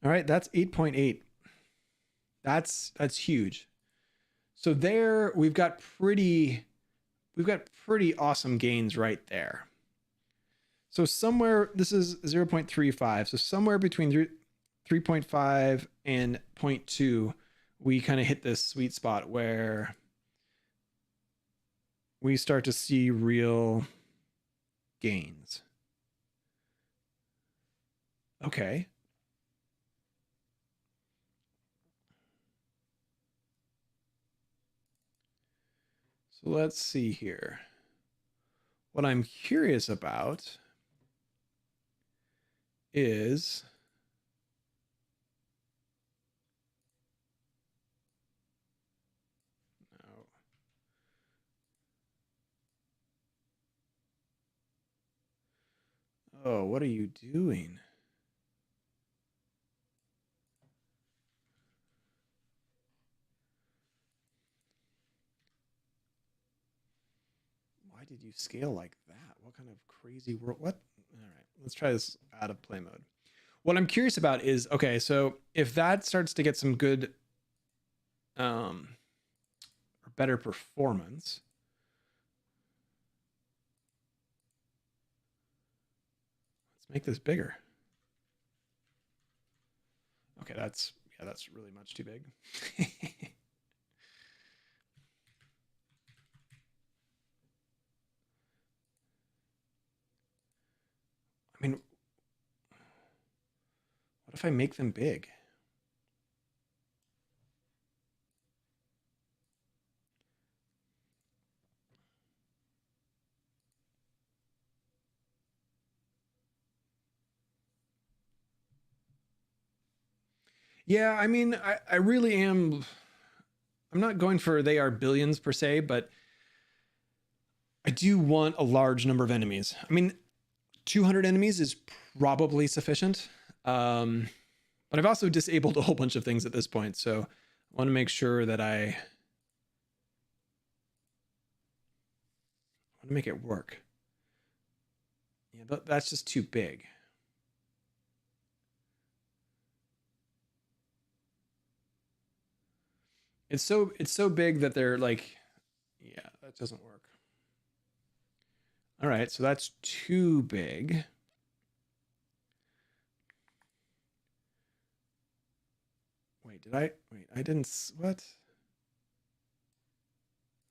All right, that's 8.8. That's huge. So there we've got pretty awesome gains right there. So somewhere, this is 0.35. So somewhere between 3.5 and 0.2, we kind of hit this sweet spot where we start to see real gains. Okay. So let's see here. What I'm curious about is oh, what are you doing? Why did you scale like that? What kind of crazy world? What? All right, let's try this out of play mode. What I'm curious about is, okay, so if that starts to get some good or better performance, let's make this bigger. Okay, that's really much too big. I mean, what if I make them big? Yeah, I mean, I really am. I'm not going for they are billions per se, but I do want a large number of enemies. I mean, 200 enemies is probably sufficient. But I've also disabled a whole bunch of things at this point, so I want to make sure that I want to make it work. Yeah, that's just too big. It's so big that they're like, yeah, that doesn't work. All right, so that's too big. Wait, I didn't, what?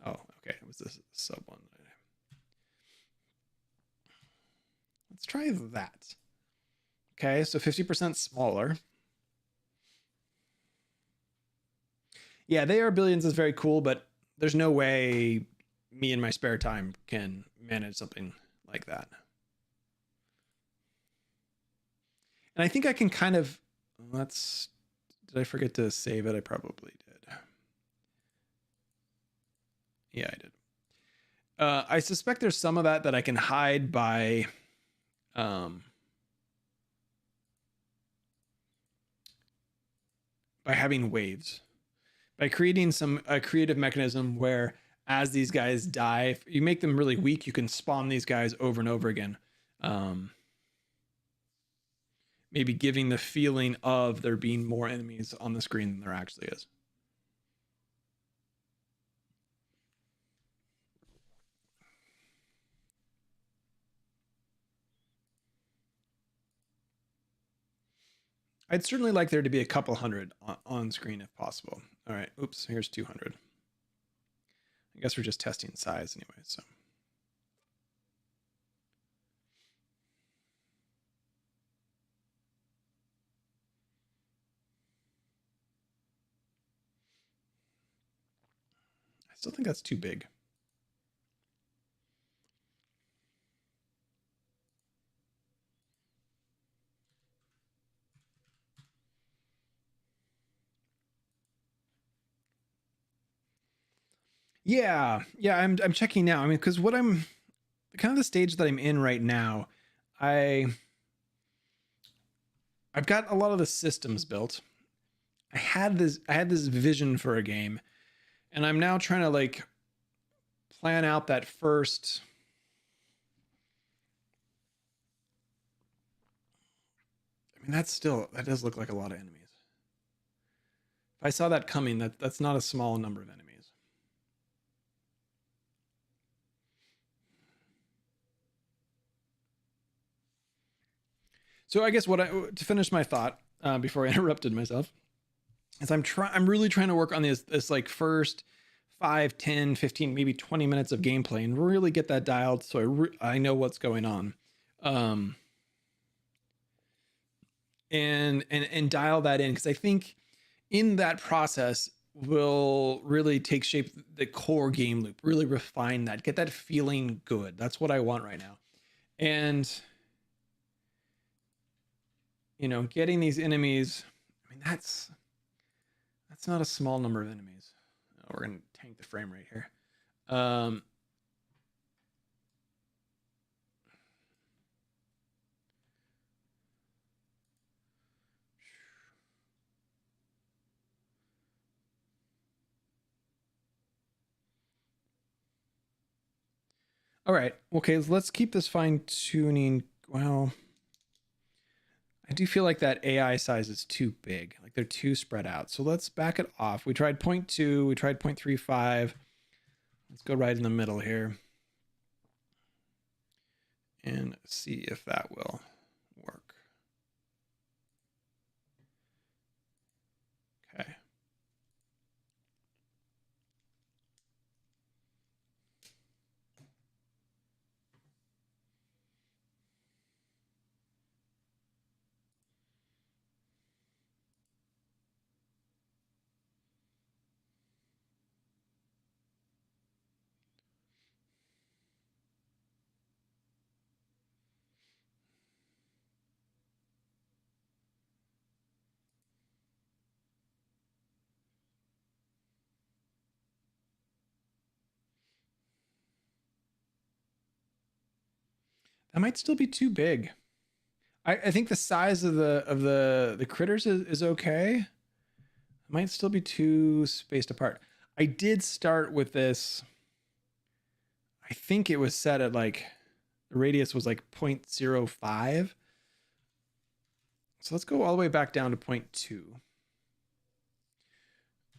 Oh, okay, it was this sub one. Let's try that. Okay, so 50% smaller. Yeah, they are billions is very cool, but there's no way me in my spare time can manage something like that. And I think I can kind of, let's, did I forget to save it? I probably did. Yeah, I did. I suspect there's some of that I can hide by having waves, by creating a creative mechanism where as these guys die, if you make them really weak, you can spawn these guys over and over again. Maybe giving the feeling of there being more enemies on the screen than there actually is. I'd certainly like there to be a couple hundred on screen if possible. All right, oops, here's 200. I guess we're just testing size anyway, so. still think that's too big. Yeah, I'm checking now. I mean, because what I'm kind of the stage that I'm in right now, I've got a lot of the systems built. I had this vision for a game, and I'm now trying to like plan out that first. I mean, that does look like a lot of enemies. If I saw that coming, that's not a small number of enemies. So I guess to finish my thought before I interrupted myself is I'm really trying to work on this like first 5, 10, 15, maybe 20 minutes of gameplay and really get that dialed so I know what's going on. And dial that in, because I think in that process will really take shape the core game loop, really refine that, get that feeling good. That's what I want right now. And getting these enemies, I mean, that's not a small number of enemies. We're gonna tank the frame rate here. All right. Okay, let's keep this fine tuning. Well, I do feel like that AI size is too big. Like they're too spread out. So let's back it off. We tried 0.2, we tried 0.35. Let's go right in the middle here and see if that will work. Okay. That might still be too big. I think the size of the critters is okay. It might still be too spaced apart. I did start with this. I think it was set at like the radius was like 0.05. So let's go all the way back down to 0.2.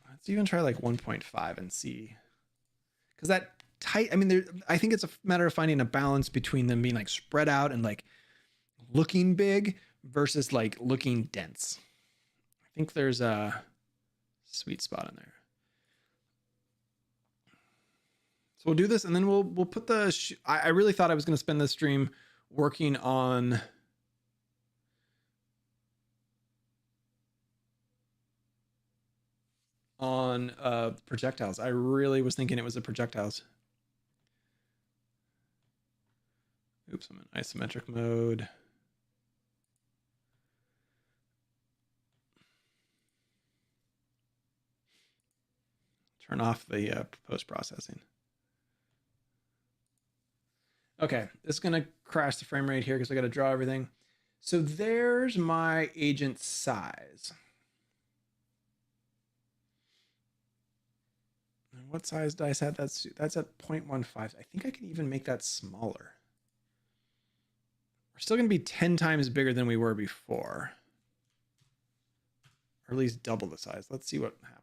Let's even try like 1.5 and see. Because that tight, I mean, I think it's a matter of finding a balance between them being like spread out and like looking big versus like looking dense. I think there's a sweet spot in there. So we'll do this and then we'll put I really thought I was going to spend this stream working on projectiles. I really was thinking it was the projectiles. Oops, I'm in isometric mode. Turn off the post-processing. Okay, this is gonna crash the frame rate here because I gotta draw everything. So there's my agent size. And what size dice had that's at 0.15. I think I can even make that smaller. We're still gonna be 10 times bigger than we were before. Or at least double the size. Let's see what happens.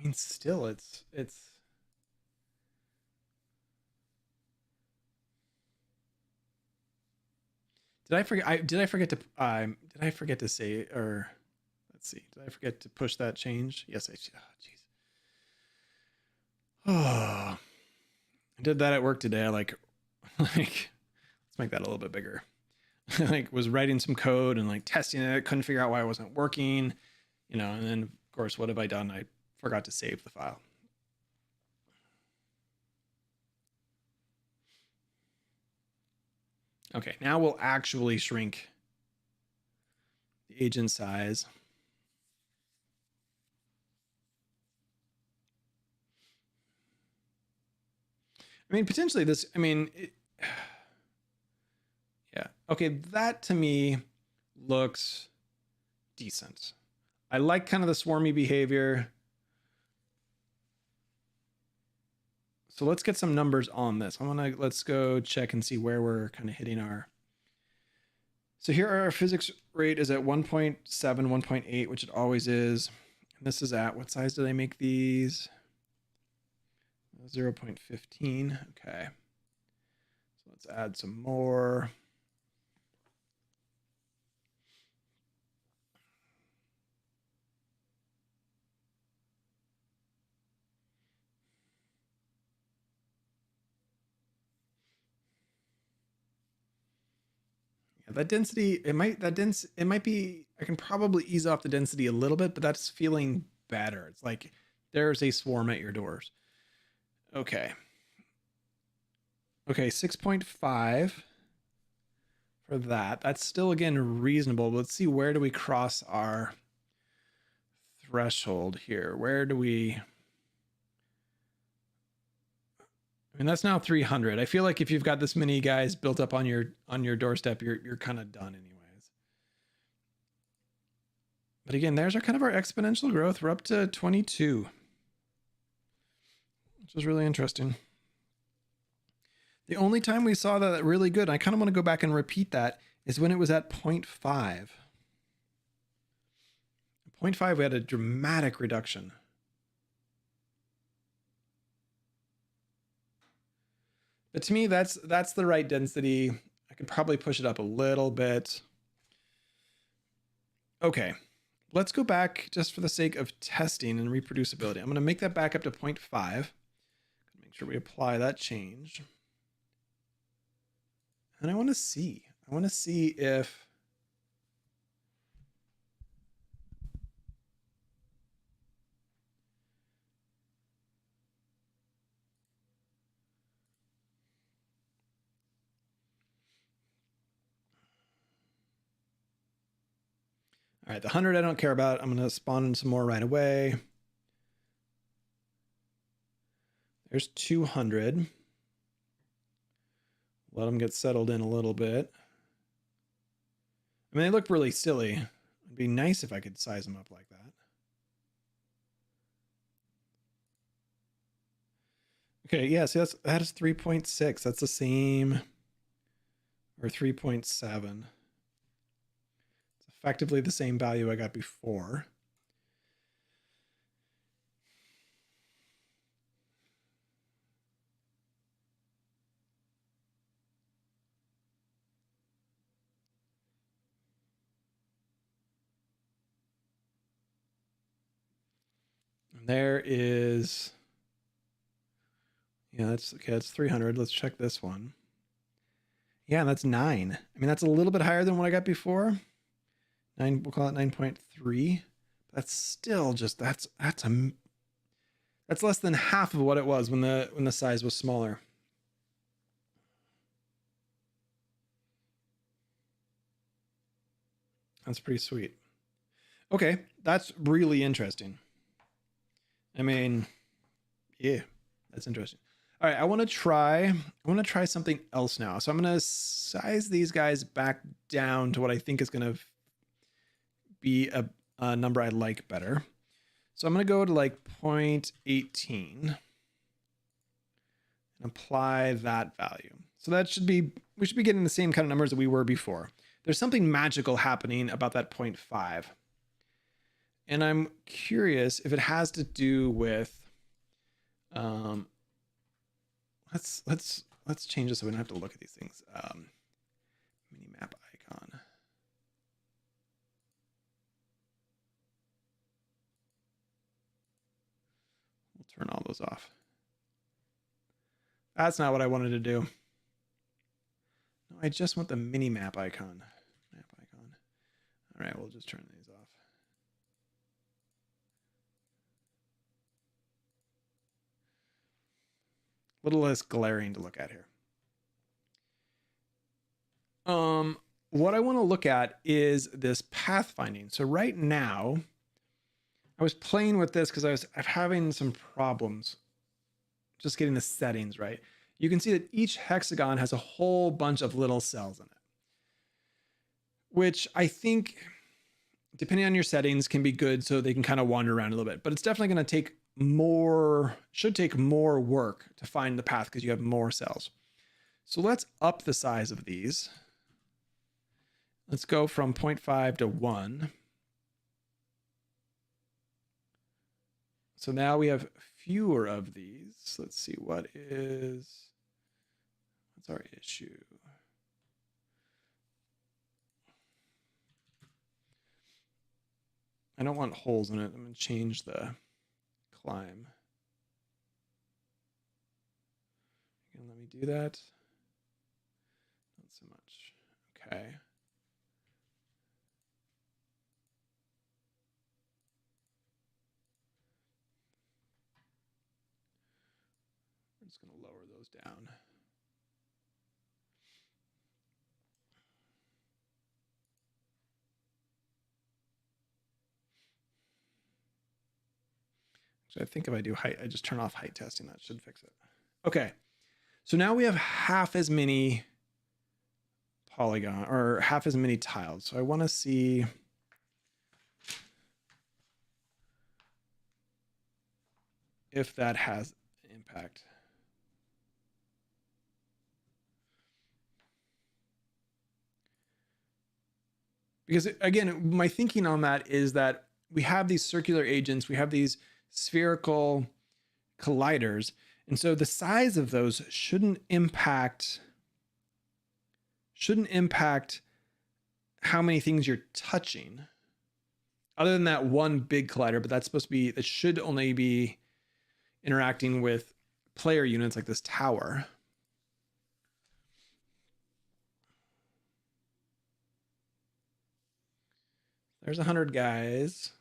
mean, still, it's. Did I forget? Did I forget to? Did I forget to say? Or let's see. Did I forget to push that change? Yes, I. Oh, jeez. Oh, I did that at work today. I like, let's make that a little bit bigger. Like, was writing some code and like testing it. Couldn't figure out why it wasn't working. You know, and then of course, what have I done? I forgot to save the file. Okay, now we'll actually shrink the agent size. I mean, potentially this, I mean, yeah. Okay, that to me looks decent. I like kind of the swarmy behavior. So let's get some numbers on this. Let's go check and see where we're kind of hitting our. So here our physics rate is at 1.7, 1.8, which it always is. And this is at, what size do they make these? 0.15. Okay. So let's add some more. That density, it might be, I can probably ease off the density a little bit, but that's feeling better. It's like there's a swarm at your doors. Okay. Okay, 6.5 for that. That's still, again, reasonable. Let's see, where do we cross our threshold here? Where do we... I mean, that's now 300. I feel like if you've got this many guys built up on your doorstep, you're kind of done anyways. But again, there's our kind of our exponential growth. We're up to 22, which is really interesting. The only time we saw that really good, I kind of want to go back and repeat that, is when it was at 0.5. 0.5, we had a dramatic reduction. But to me, that's the right density. I could probably push it up a little bit. Okay, let's go back just for the sake of testing and reproducibility. I'm going to make that back up to 0.5. Make sure we apply that change. And I want to see if... All right, the 100 I don't care about. I'm going to spawn in some more right away. There's 200. Let them get settled in a little bit. I mean, they look really silly. It'd be nice if I could size them up like that. Okay, yeah, see, that is 3.6. That's the same, or 3.7. It's effectively the same value I got before. And there is... Yeah, that's okay. That's 300. Let's check this one. Yeah, that's 9. I mean, that's a little bit higher than what I got before. 9, we'll call it 9.3. That's still just that's less than half of what it was when the size was smaller. That's pretty sweet. Okay, that's really interesting. I mean, yeah, that's interesting. All right, I want to try something else now. So I'm going to size these guys back down to what I think is going to be a number I like better. So I'm going to go to like 0.18 and apply that value. So that we should be getting the same kind of numbers that we were before. There's something magical happening about that 0.5. And I'm curious if it has to do with, let's change this so we don't have to look at these things. Mini map icon. We'll turn all those off. That's not what I wanted to do. No, I just want the mini map icon. Map icon. All right, we'll just turn these off. A little less glaring to look at here. What I want to look at is this pathfinding. So right now, I was playing with this because I'm having some problems just getting the settings right. You can see that each hexagon has a whole bunch of little cells in it, which I think, depending on your settings, can be good so they can kind of wander around a little bit. But it's definitely going to take should take more work to find the path because you have more cells. So let's up the size of these. Let's go from 0.5 to 1. So now we have fewer of these. Let's see, what's our issue? I don't want holes in it. I'm going to change the climb. You can let me do that? Not so much. Okay. I'm just going to lower those down. So I think if I do height, I just turn off height testing. That should fix it. Okay. So now we have half as many polygon or half as many tiles. So I want to see if that has impact. Because again, my thinking on that is that we have these circular agents, we have these spherical colliders, and so the size of those shouldn't impact how many things you're touching, other than that one big collider. But that's supposed to be, that should only be interacting with player units like this tower. There's 100 guys.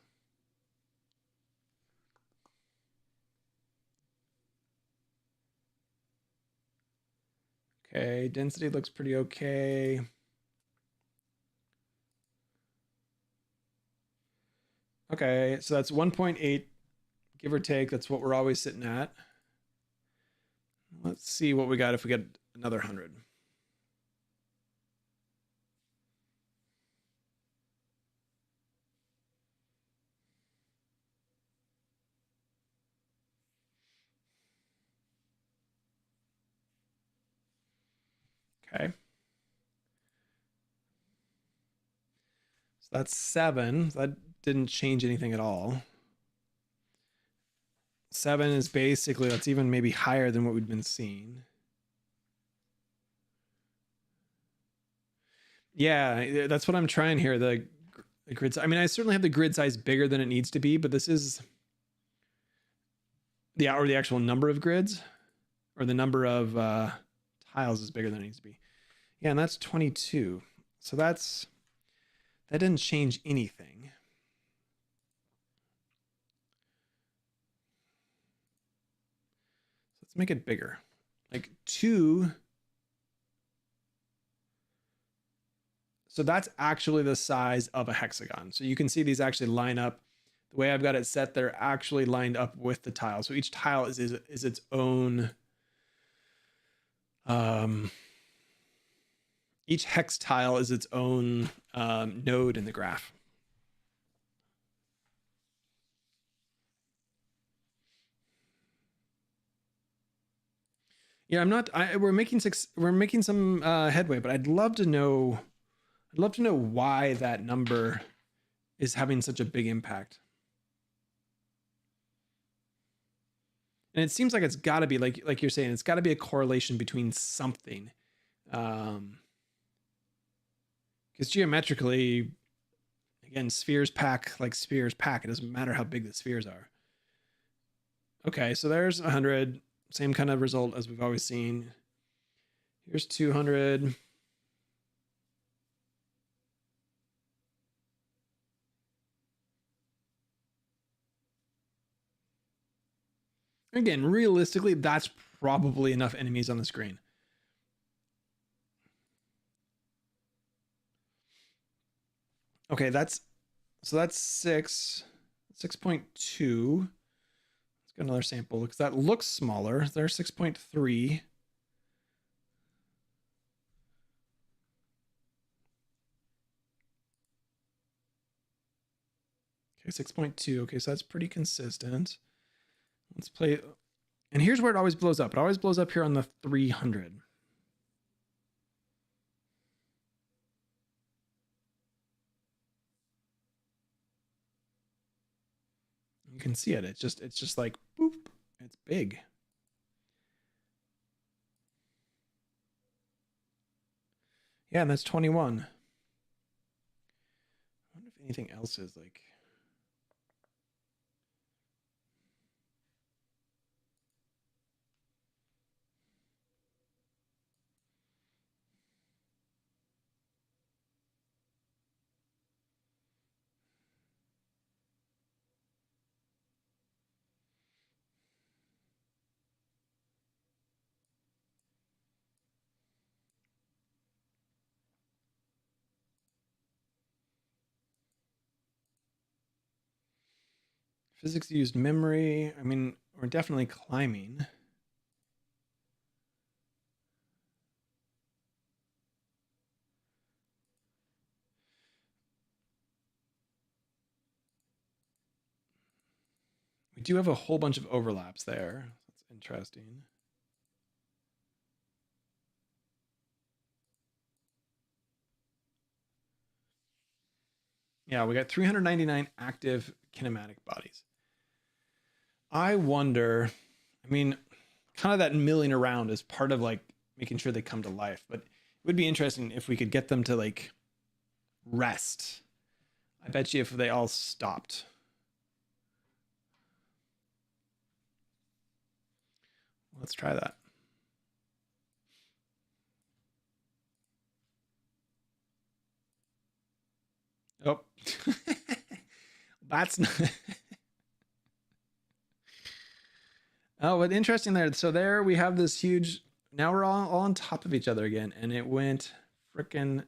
Okay, density looks pretty okay. Okay, so that's 1.8, give or take. That's what we're always sitting at. Let's see what we got if we get another 100. Okay. So that's 7. So that didn't change anything at all. 7 is basically, that's even maybe higher than what we've been seeing. Yeah, that's what I'm trying here. The grid, I mean, I certainly have the grid size bigger than it needs to be, but this is the actual number of grids, or the number of tiles is bigger than it needs to be. Yeah, and that's 22. So that didn't change anything. Let's make it bigger, like 2. So that's actually the size of a hexagon. So you can see these actually line up. The way I've got it set, they're actually lined up with the tile. So each tile is its own, each hex tile is its own node in the graph. Yeah, we're making some headway, but I'd love to know why that number is having such a big impact. And it seems like it's got to be like you're saying, it's got to be a correlation between something. Because geometrically, again, spheres pack like spheres pack. It doesn't matter how big the spheres are. Okay, so there's 100. Same kind of result as we've always seen. Here's 200. Again, realistically, that's probably enough enemies on the screen. Okay, that's 6.2. Let's get another sample because that looks smaller. There's 6.3. Okay, 6.2. Okay, so that's pretty consistent. Let's play. And here's where it always blows up. It always blows up here on the 300. You can see it. It's just like boop. It's big. Yeah, and that's 21. I wonder if anything else is like. Physics used memory. I mean, we're definitely climbing. We do have a whole bunch of overlaps there. That's interesting. Yeah, we got 399 active kinematic bodies. I wonder, I mean, kind of that milling around is part of like making sure they come to life, but it would be interesting if we could get them to like rest. I bet you if they all stopped. Let's try that. Oh, that's not. Oh, but interesting there. So there we have this huge. Now we're all on top of each other again, and it went freaking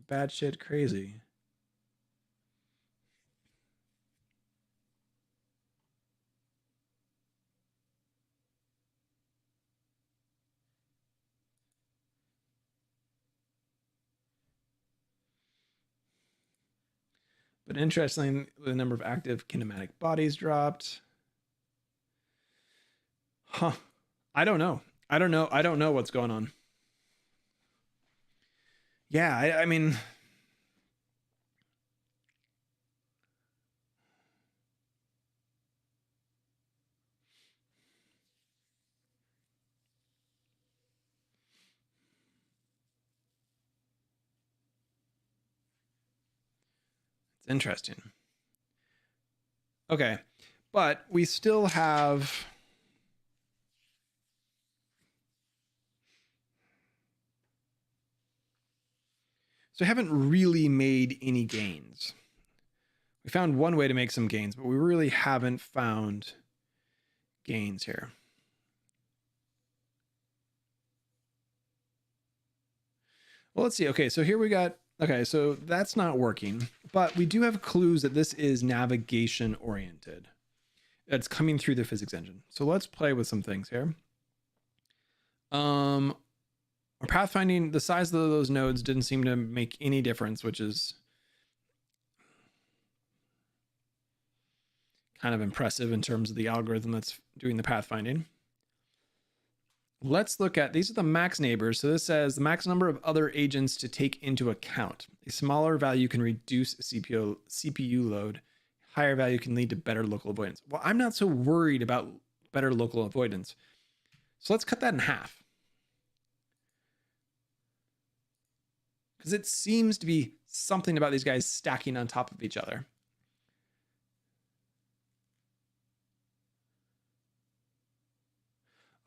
bad shit crazy. But interestingly, the number of active kinematic bodies dropped. Huh. I don't know. I don't know. I don't know what's going on. Yeah, I mean, it's interesting. Okay. But we still have. So I haven't really made any gains. We found one way to make some gains, but we really haven't found gains here. Well, let's see. Okay, so here we got, okay, so that's not working, but we do have clues that this is navigation oriented. It's coming through the physics engine. So let's play with some things here. Our pathfinding, the size of those nodes didn't seem to make any difference, which is kind of impressive in terms of the algorithm that's doing the pathfinding. Let's look at, these are the max neighbors. So this says the max number of other agents to take into account. A smaller value can reduce CPU load. Higher value can lead to better local avoidance. Well, I'm not so worried about better local avoidance. So let's cut that in half. Because it seems to be something about these guys stacking on top of each other.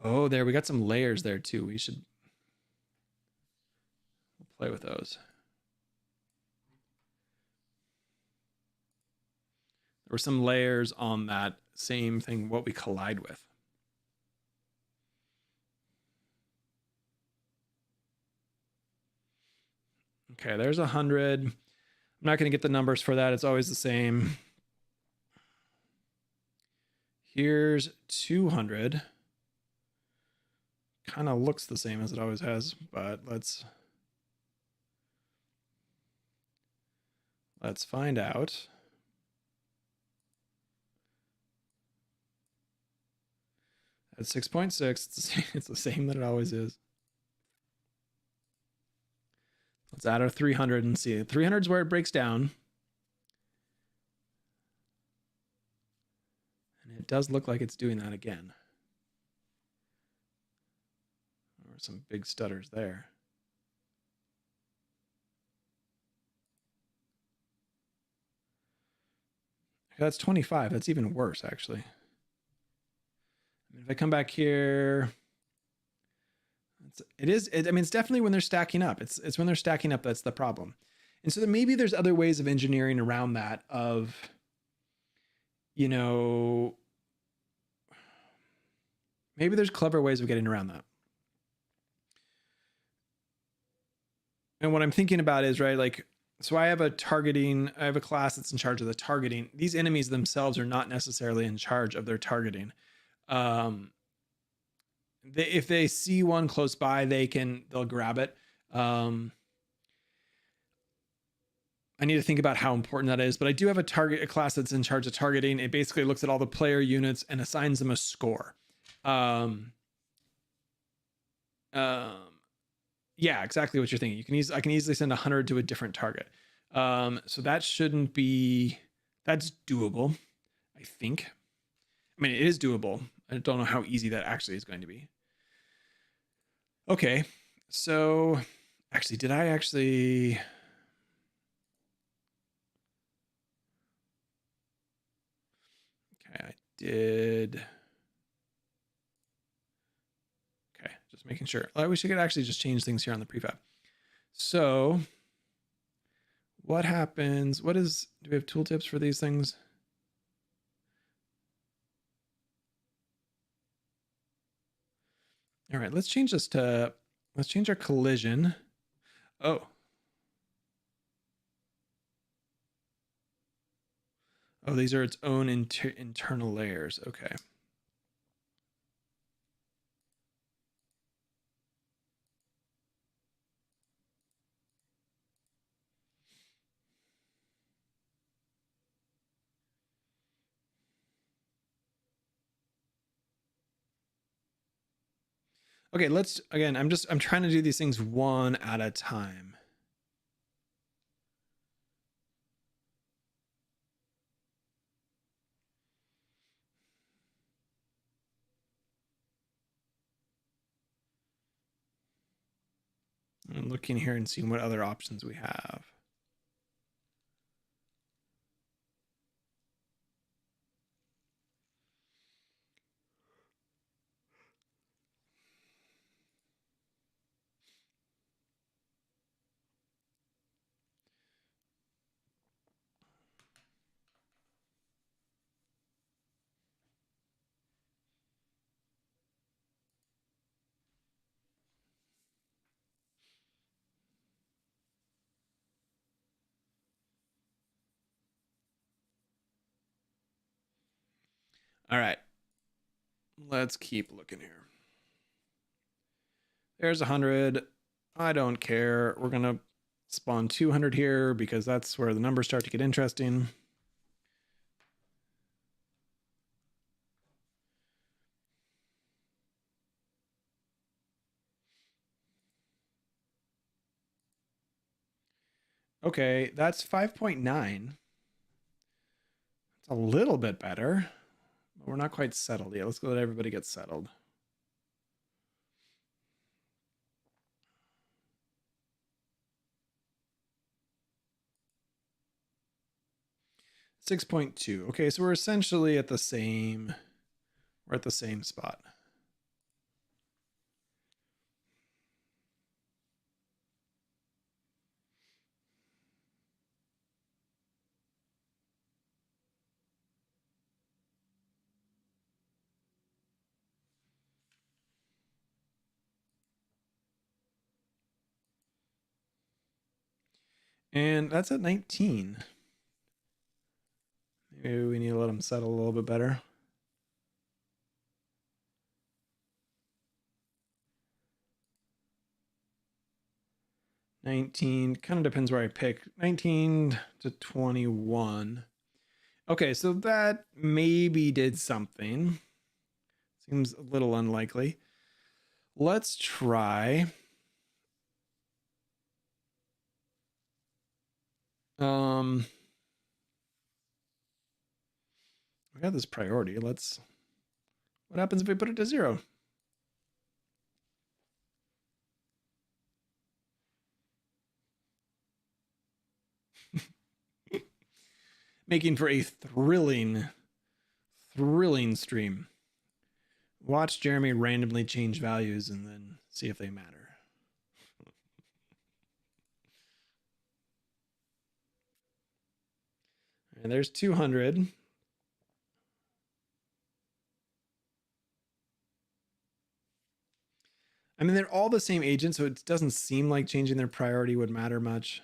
Oh, there, we got some layers there too. We should play with those. There were some layers on that same thing, what we collide with. Okay, there's 100. I'm not going to get the numbers for that. It's always the same. Here's 200. Kind of looks the same as it always has, but let's find out. At 6.6, it's the same that it always is. Let's add our 300 and see. 300 is where it breaks down. And it does look like it's doing that again. There were some big stutters there. That's 25. That's even worse, actually. If I come back here, it's definitely when they're stacking up. It's when they're stacking up that's the problem. And so maybe there's other ways of engineering around that of, you know, maybe there's clever ways of getting around that. And what I'm thinking about is, right, like, so I have a class that's in charge of the targeting. These enemies themselves are not necessarily in charge of their targeting. If they see one close by, they'll grab it. I need to think about how important that is, but I do have a class that's in charge of targeting. It basically looks at all the player units and assigns them a score. Yeah, exactly what you're thinking. I can easily send 100 to a different target. So that shouldn't be, that's doable, I think. I mean, it is doable. I don't know how easy that actually is going to be. Okay, so actually, did I actually... Okay, I did... Okay, just making sure. I wish I could actually just change things here on the prefab. So what happens? Do we have tooltips for these things? All right, let's change our collision. Oh, these are its own internal layers. Okay. Okay, I'm trying to do these things one at a time. I'm looking here and seeing what other options we have. All right, let's keep looking here. There's 100. I don't care. We're going to spawn 200 here because that's where the numbers start to get interesting. Okay, that's 5.9. It's a little bit better. We're not quite settled yet. Let's go let everybody get settled. $6.2. Okay, so we're essentially at the same. We're at the same spot. And that's at 19. Maybe we need to let them settle a little bit better. $19, kind of depends where I pick. 19 to 21. Okay, so that maybe did something. Seems a little unlikely. Let's try. I got this priority. What happens if we put it to 0? Making for a thrilling stream. Watch Jeremy randomly change values and then see if they matter. And there's 200. I mean, they're all the same agent, so it doesn't seem like changing their priority would matter much.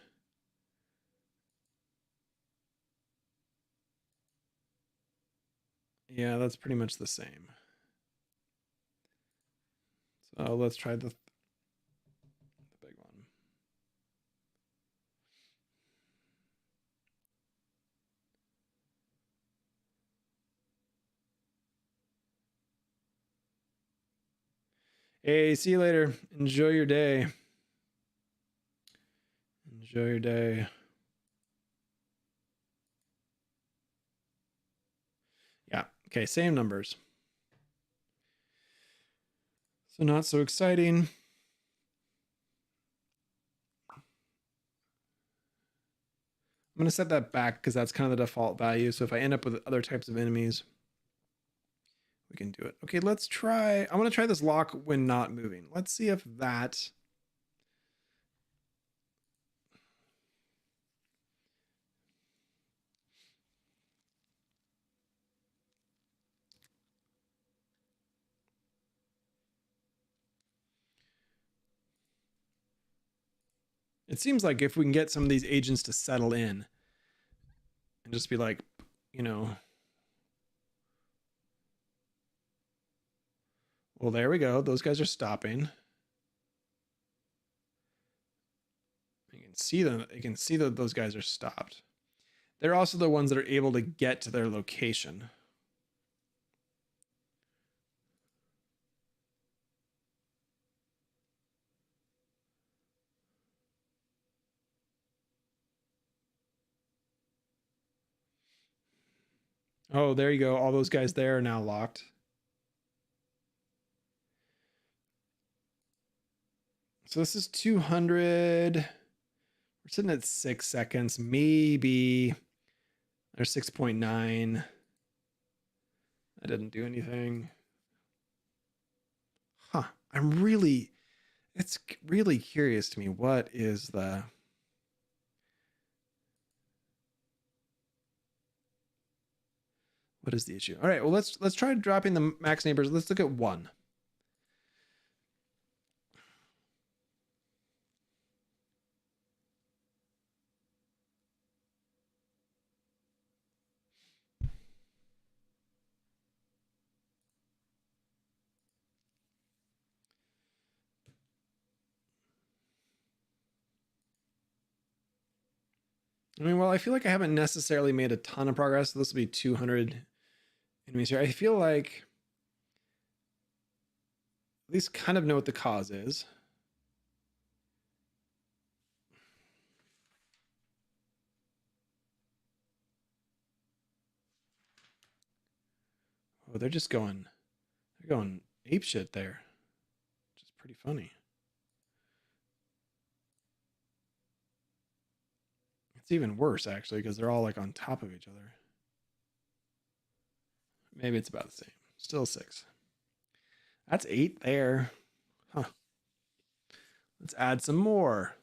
Yeah, that's pretty much the same. So let's try the big one. Hey, see you later. Enjoy your day. Enjoy your day. Yeah, okay, same numbers. So not so exciting. I'm going to set that back because that's kind of the default value. So if I end up with other types of enemies, we can do it. Okay, let's try. I want to try this lock when not moving. Let's see if that. It seems like if we can get some of these agents to settle in and just be like, you know, well, there we go. Those guys are stopping. You can see them. You can see that those guys are stopped. They're also the ones that are able to get to their location. Oh, there you go. All those guys there are now locked. So this is 200. We're sitting at 6 seconds. Maybe there's 6.9. I didn't do anything. Huh. It's really curious to me. What is the. What is the issue? All right, well, let's try dropping the max neighbors. Let's look at 1. I mean, well, I feel like I haven't necessarily made a ton of progress. So this will be 200 enemies here. I feel like at least kind of know what the cause is. Oh, they're going ape shit there, which is pretty funny. It's even worse actually because they're all like on top of each other. Maybe it's about the same. Still 6. That's 8 there. Huh. Let's add some more.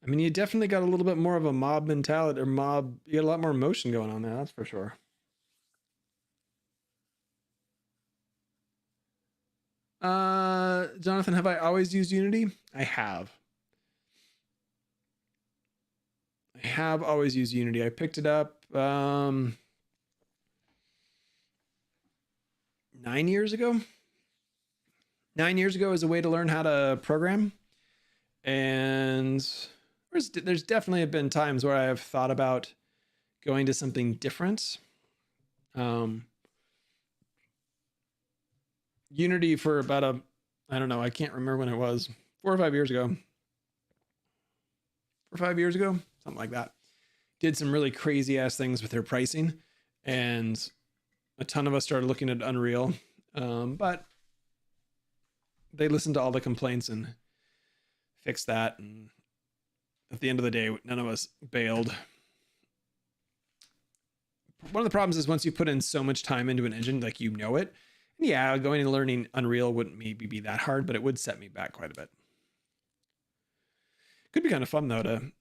I mean, you definitely got a little bit more of a mob mentality, or you got a lot more emotion going on there, that's for sure. Jonathan, have I always used Unity? I have. I have always used Unity. I picked it up 9 years ago. 9 years ago as a way to learn how to program. And there's definitely been times where I have thought about going to something different. Unity for about I don't know, I can't remember when it was, 4 or 5 years ago. 4 or 5 years ago, something like that. Did some really crazy ass things with their pricing, and a ton of us started looking at Unreal. But they listened to all the complaints and fixed that. And at the end of the day, none of us bailed. One of the problems is once you put in so much time into an engine, like you know it, yeah, going and learning Unreal wouldn't maybe be that hard, but it would set me back quite a bit. Could be kind of fun though to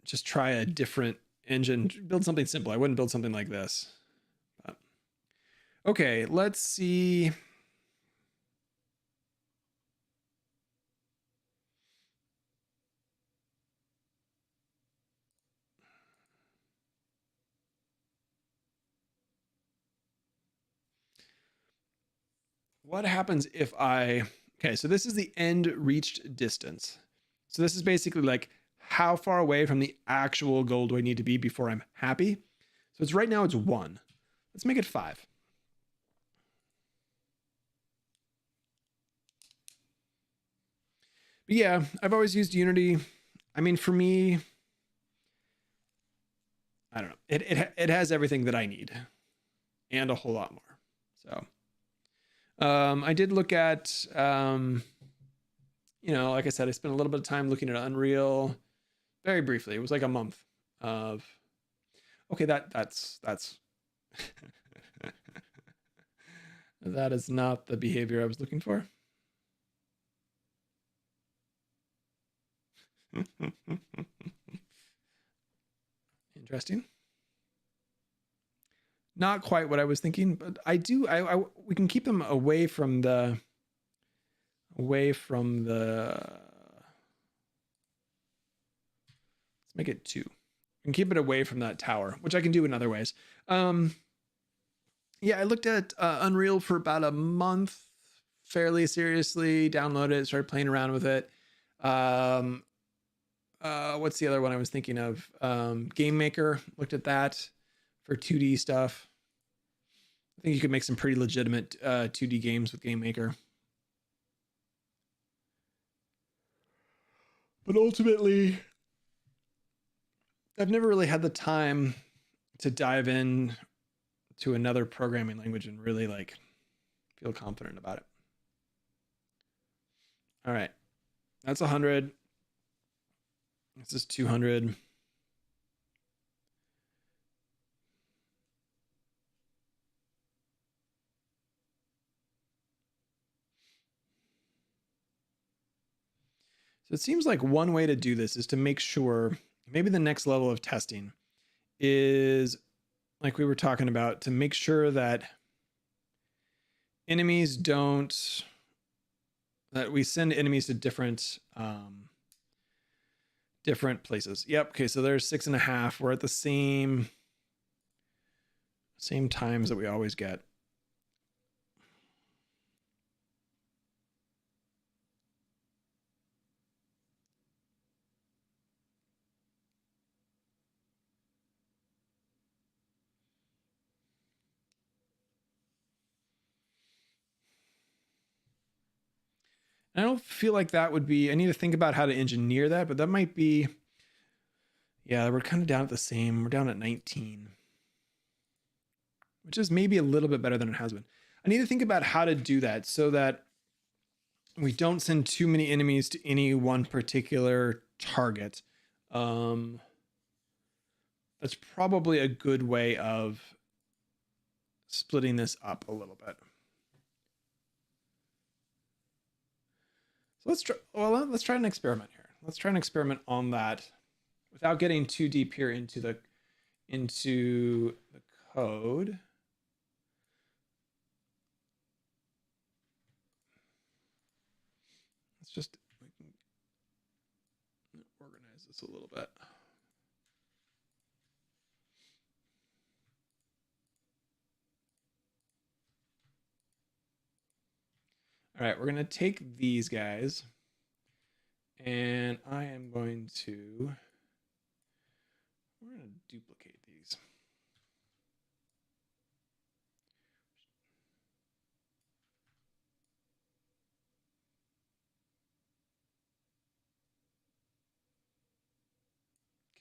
just try a different engine, build something simple. I wouldn't build something like this. But, okay, let's see. What happens if okay, so this is the end reached distance. So this is basically like how far away from the actual goal do I need to be before I'm happy? So it's right now it's 1. Let's make it 5. But yeah, I've always used Unity. I mean, for me, I don't know. It has everything that I need and a whole lot more. So I did look at like I said, I spent a little bit of time looking at Unreal very briefly. It was like a month of okay, that's that is not the behavior I was looking for. Interesting. Not quite what I was thinking, but we can keep them away from the let's make it 2. We can keep it away from that tower, which I can do in other ways. Yeah, I looked at Unreal for about a month fairly seriously, downloaded it, started playing around with it. What's the other one I was thinking of? Game Maker, looked at that for 2D stuff. I think you could make some pretty legitimate 2D games with Game Maker. But ultimately, I've never really had the time to dive in to another programming language and really like feel confident about it. All right. That's 100. This is 200. So it seems like one way to do this is to make sure maybe the next level of testing is like we were talking about, to make sure that that we send enemies to different places. Yep. Okay. So there's 6.5. We're at the same times that we always get. I don't feel like that would be, I need to think about how to engineer that, but that might be, Yeah, we're kind of down at the same. We're down at 19, which is maybe a little bit better than it has been. I need to think about how to do that so that we don't send too many enemies to any one particular target. That's probably a good way of splitting this up a little bit. So let's try. Well, let's try an experiment here. Let's try an experiment on that without getting too deep here into the code. Let's just organize this a little bit. All right, we're going to take these guys and I am going to, we're going to duplicate these.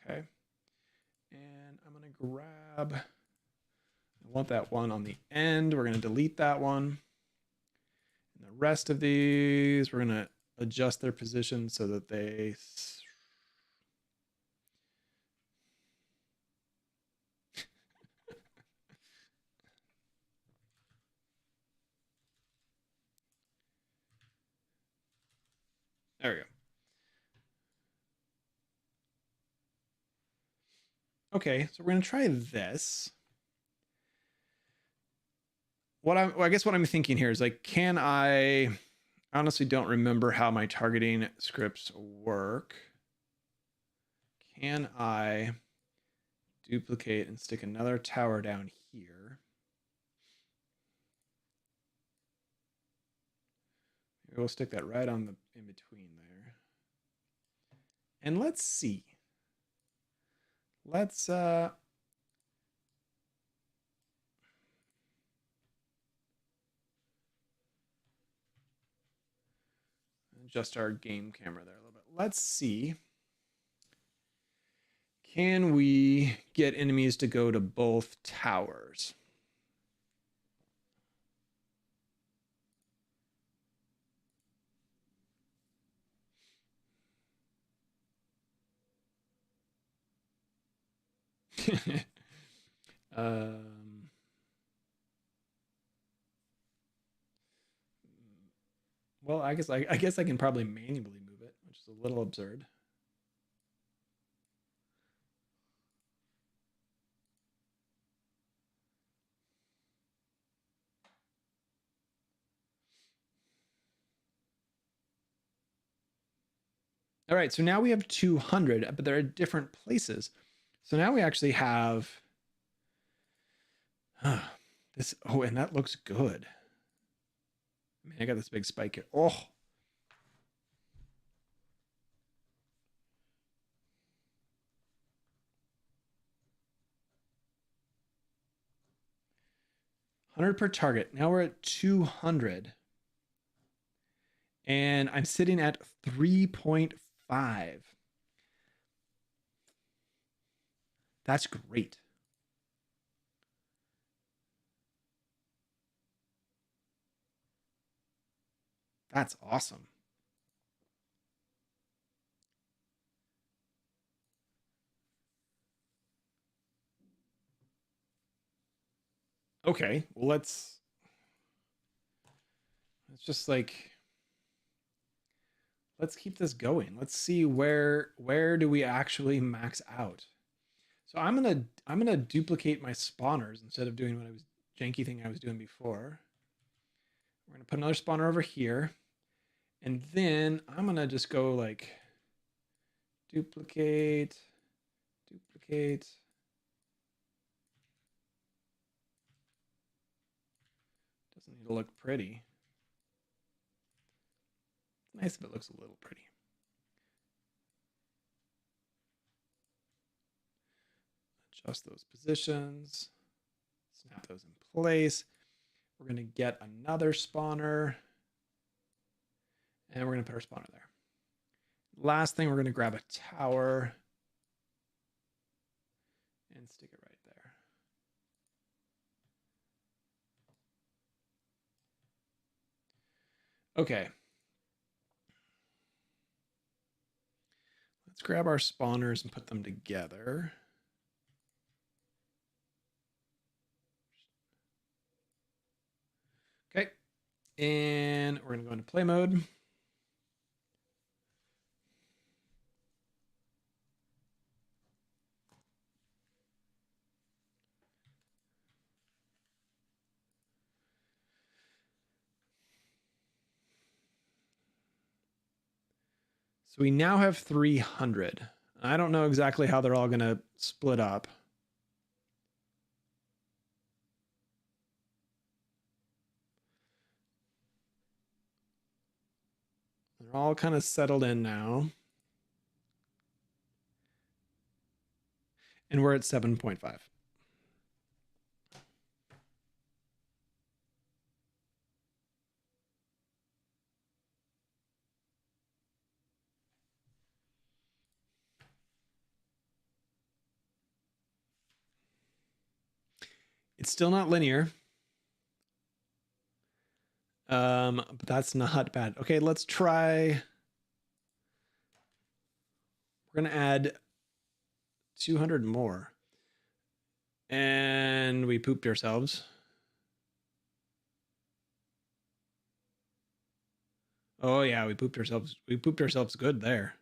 Okay. And I'm going to grab, I want that one on the end. We're going to delete that one. And the rest of these, we're going to adjust their position so that they there we go. Okay, so we're going to try this. I guess what I'm thinking here is like, can I honestly don't remember how my targeting scripts work. Can I duplicate and stick another tower down here? Maybe we'll stick that right on the in between there. And let's see. Let's adjust our game camera there a little bit. Let's see. Can we get enemies to go to both towers? Well, I guess I can probably manually move it, which is a little absurd. All right, so now we have 200, but they're at different places. So now we actually have this. Oh, and that looks good. I mean, I got this big spike here. Oh. $100 per target. Now we're at 200. And I'm sitting at 3.5. That's great. That's awesome. Okay, well let's just like let's keep this going. Let's see where do we actually max out. So I'm gonna duplicate my spawners instead of doing what I was janky thing I was doing before. We're gonna put another spawner over here, and then I'm gonna just go like duplicate. Doesn't need to look pretty. It's nice if it looks a little pretty. Adjust those positions, snap those in place. We're going to get another spawner, and we're going to put our spawner there. Last thing, we're going to grab a tower. and stick it right there. Okay. Let's grab our spawners and put them together. Okay. And we're going to go into play mode. So we now have 300. I don't know exactly how they're all going to split up. They're all kind of settled in now. And we're at 7.5. It's still not linear. But that's not bad. Okay, let's try. We're going to add 200 more. And we pooped ourselves. Oh yeah, we pooped ourselves. We pooped ourselves good there.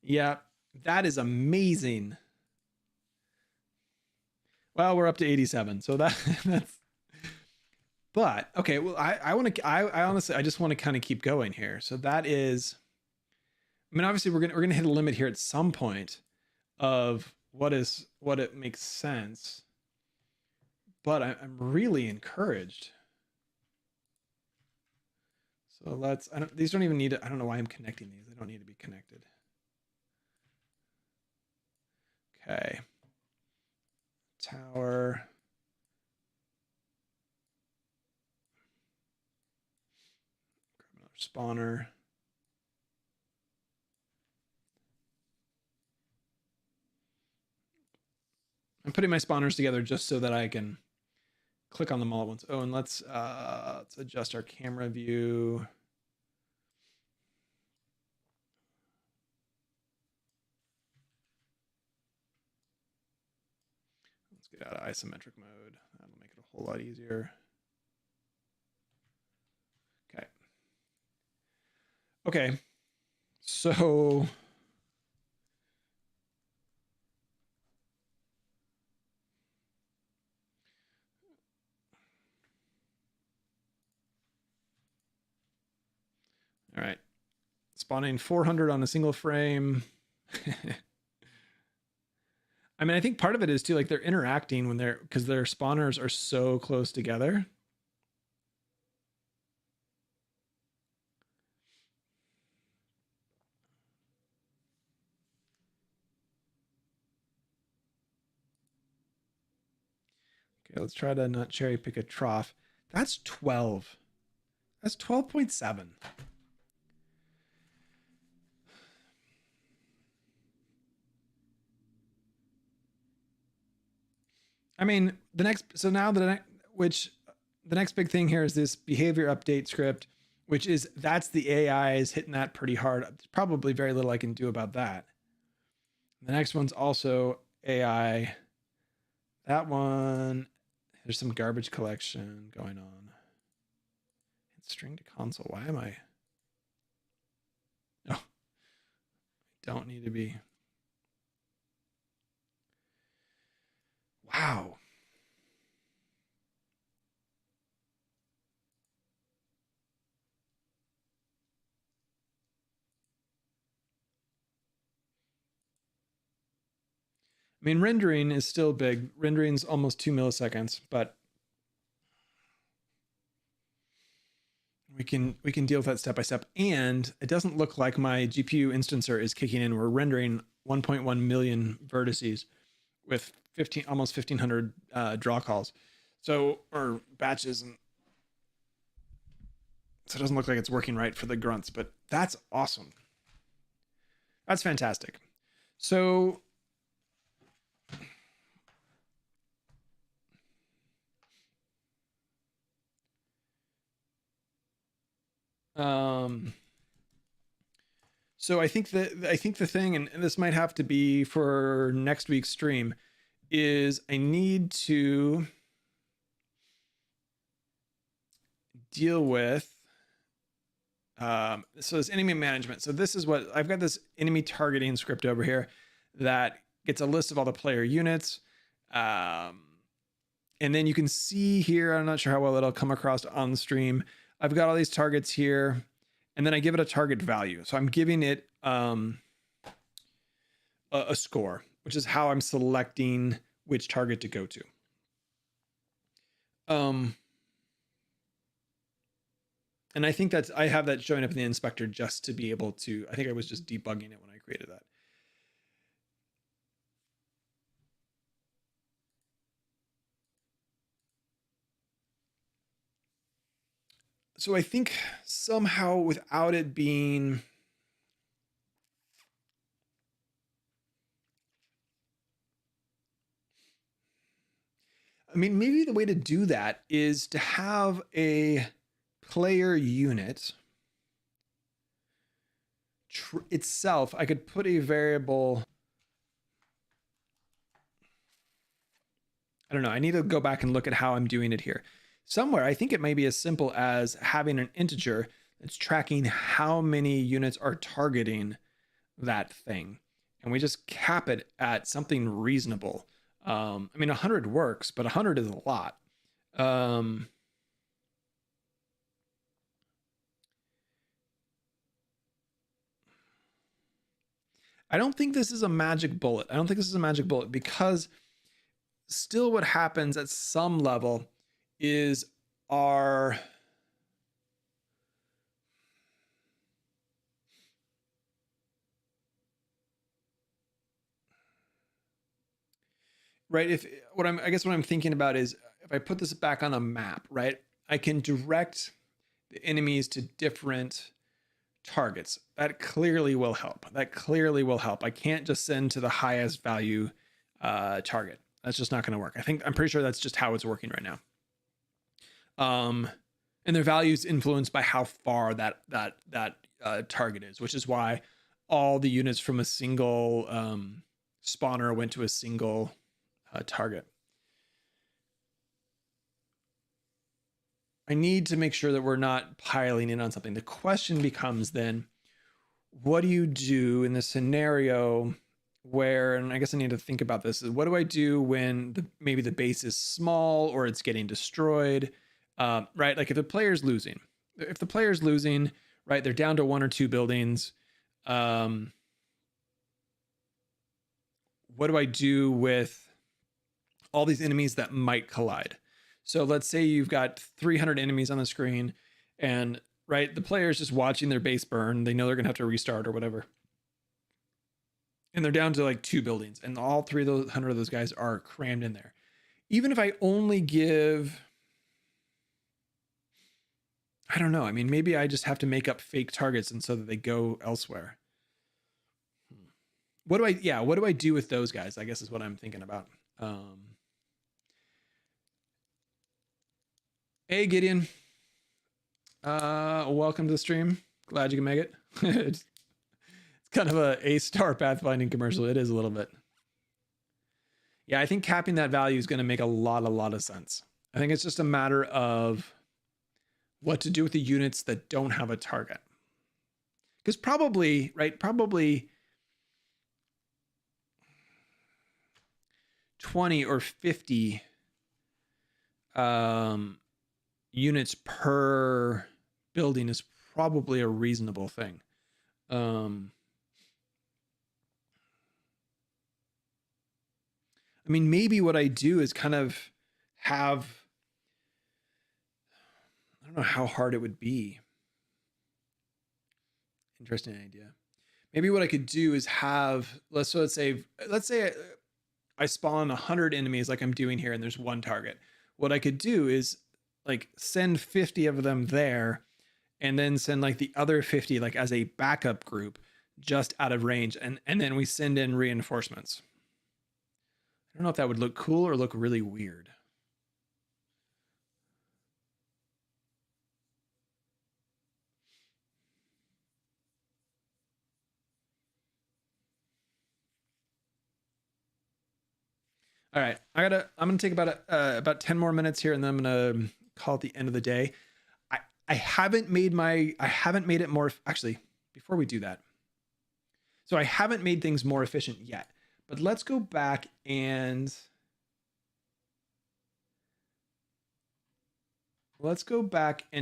Yeah, that is amazing. Well, we're up to 87. So that's but okay, well I want to I honestly I just want to kind of keep going here. So that is, I mean, obviously we're gonna hit a limit here at some point of what it makes sense. But I'm really encouraged. So let's, these don't even need to, I don't know why I'm connecting these. They don't need to be connected. Okay. Tower. Grab another spawner. I'm putting my spawners together just so that I can click on them all at once. Oh, and let's adjust our camera view. Let's get out of isometric mode. That'll make it a whole lot easier. Okay. Okay. So all right. Spawning 400 on a single frame. I mean, I think part of it is too, like they're interacting when because their spawners are so close together. Okay, let's try to not cherry pick a trough. That's 12. That's 12.7. I mean, the next big thing here is this behavior update script, which is, that's the AI is hitting that pretty hard. There's probably very little I can do about that. The next one's also AI. That one, there's some garbage collection going on. It's string to console. Why am I? Oh, I don't need to be. Wow. I mean, rendering is still big. Rendering's almost 2 milliseconds, but we can deal with that step by step. And it doesn't look like my GPU instancer is kicking in. We're rendering 1.1 million vertices with almost 1,500 draw calls, so, or batches. And So it doesn't look like it's working right for the grunts, but that's awesome. That's fantastic. So so I think the thing, and this might have to be for next week's stream, is I need to deal with so this enemy management. So this is what I've got, this enemy targeting script over here that gets a list of all the player units. And then you can see here, I'm not sure how well it'll come across on the stream. I've got all these targets here, and then I give it a target value. So I'm giving it a score, which is how I'm selecting which target to go to. And I think I have that showing up in the inspector just to be able to, I think I was just debugging it when I created that. So I think somehow without it being, I mean, maybe the way to do that is to have a player unit itself. I could put a variable. I don't know. I need to go back and look at how I'm doing it here. Somewhere, I think it may be as simple as having an integer that's tracking how many units are targeting that thing. And we just cap it at something reasonable. I mean, 100 works, but 100 is a lot. I don't think this is a magic bullet. I don't think this is a magic bullet, because still what happens at some level is our right. I guess what I'm thinking about is if I put this back on a map, right, I can direct the enemies to different targets. That clearly will help. I can't just send to the highest value target. That's just not going to work. I'm pretty sure that's just how it's working right now. And their value is influenced by how far that target is, which is why all the units from a single spawner went to a single target. I need to make sure that we're not piling in on something. The question becomes then, what do you do in the scenario where, and I guess I need to think about this, is what do I do when maybe the base is small or it's getting destroyed, right? Like if the player's losing, right, they're down to 1 or 2 buildings. What do I do with all these enemies that might collide? So let's say you've got 300 enemies on the screen, and right, the player's just watching their base burn. They know they're gonna have to restart or whatever. And they're down to like 2 buildings, and all 300 of those guys are crammed in there. Even if I only give, I don't know. I mean, maybe I just have to make up fake targets and so that they go elsewhere. What do I do with those guys? I guess is what I'm thinking about. Hey, Gideon. Welcome to the stream. Glad you can make it. It's kind of a star pathfinding commercial. It is a little bit. Yeah, I think capping that value is going to make a lot of sense. I think it's just a matter of what to do with the units that don't have a target. Because probably 20 or 50 units per building is probably a reasonable thing. I mean, maybe what I do is kind of have, I don't know how hard it would be. Interesting idea. Maybe what I could do is have, let's say I spawn 100 enemies like I'm doing here, and there's 1 target. What I could do is like send 50 of them there, and then send like the other 50 like as a backup group just out of range, and then we send in reinforcements. I don't know if that would look cool or look really weird. All right, I'm gonna take about 10 more minutes here, and then I'm gonna call it the end of the day. I haven't made it more. Actually, before we do that, so I haven't made things more efficient yet. But let's go back and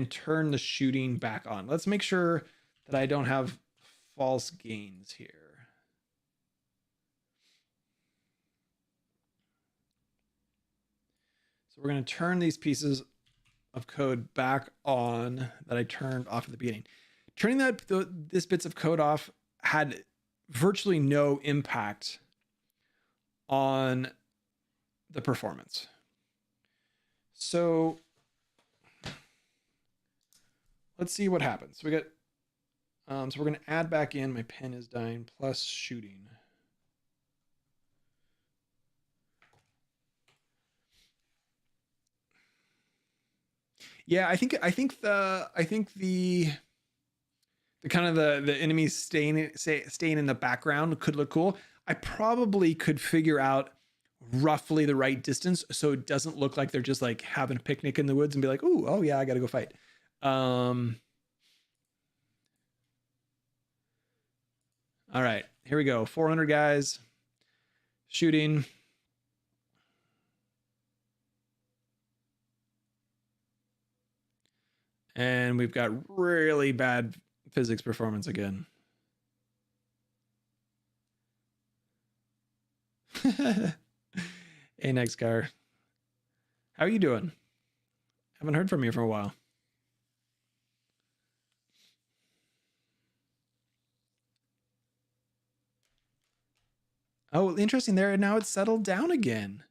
turn the shooting back on. Let's make sure that I don't have false gains here. So we're going to turn these pieces of code back on that I turned off at the beginning. Turning this bits of code off had virtually no impact on the performance. So let's see what happens. We got, so we're going to add back in my pen is dying plus shooting. Yeah, I think the kind of the enemies staying in the background could look cool. I probably could figure out roughly the right distance so it doesn't look like they're just like having a picnic in the woods and be like, "Ooh, oh yeah, I got to go fight." All right, here we go. 400 guys shooting. And we've got really bad physics performance again. Hey, next car. How are you doing? Haven't heard from you for a while. Oh, interesting there. Now it's settled down again.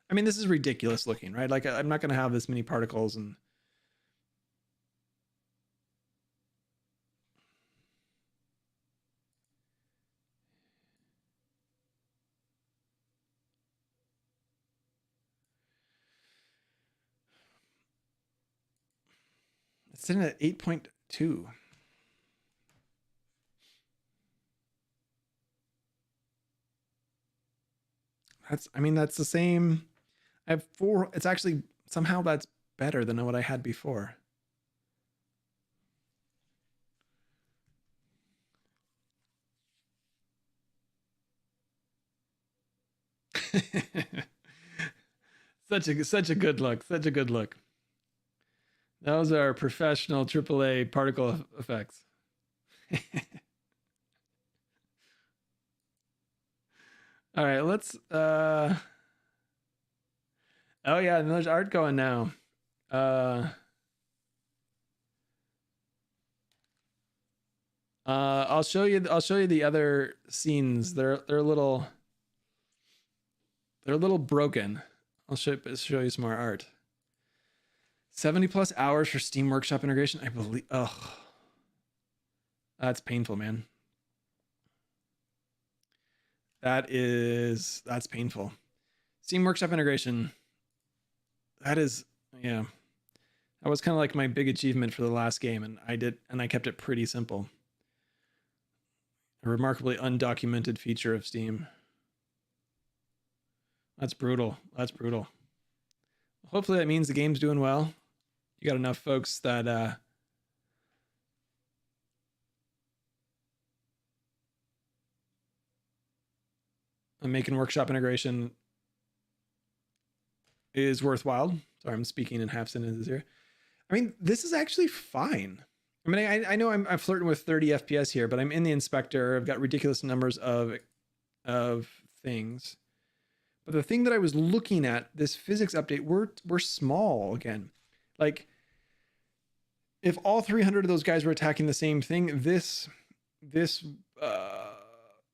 I mean, this is ridiculous looking, right? Like, I'm not going to have this many particles and... It's sitting at 8.2. That's the same. I have 4. It's actually somehow that's better than what I had before. Such a good look. Such a good look. Those are professional AAA particle effects. All right, let's oh yeah, and there's art going now. I'll show you the other scenes. They're a little broken. I'll show you some more art. 70 plus hours for Steam Workshop integration. I believe. Ugh. That's painful, man. That's painful. Steam Workshop integration. That is, yeah. That was kind of like my big achievement for the last game, and I kept it pretty simple. A remarkably undocumented feature of Steam. That's brutal. That's brutal. Hopefully that means the game's doing well. You got enough folks that making workshop integration is worthwhile. Sorry, I'm speaking in half sentences here. I mean, this is actually fine. I mean, I know I'm flirting with 30 FPS here, but I'm in the inspector. I've got ridiculous numbers of things. But the thing that I was looking at, this physics update, we're small again. Like, if all 300 of those guys were attacking the same thing, this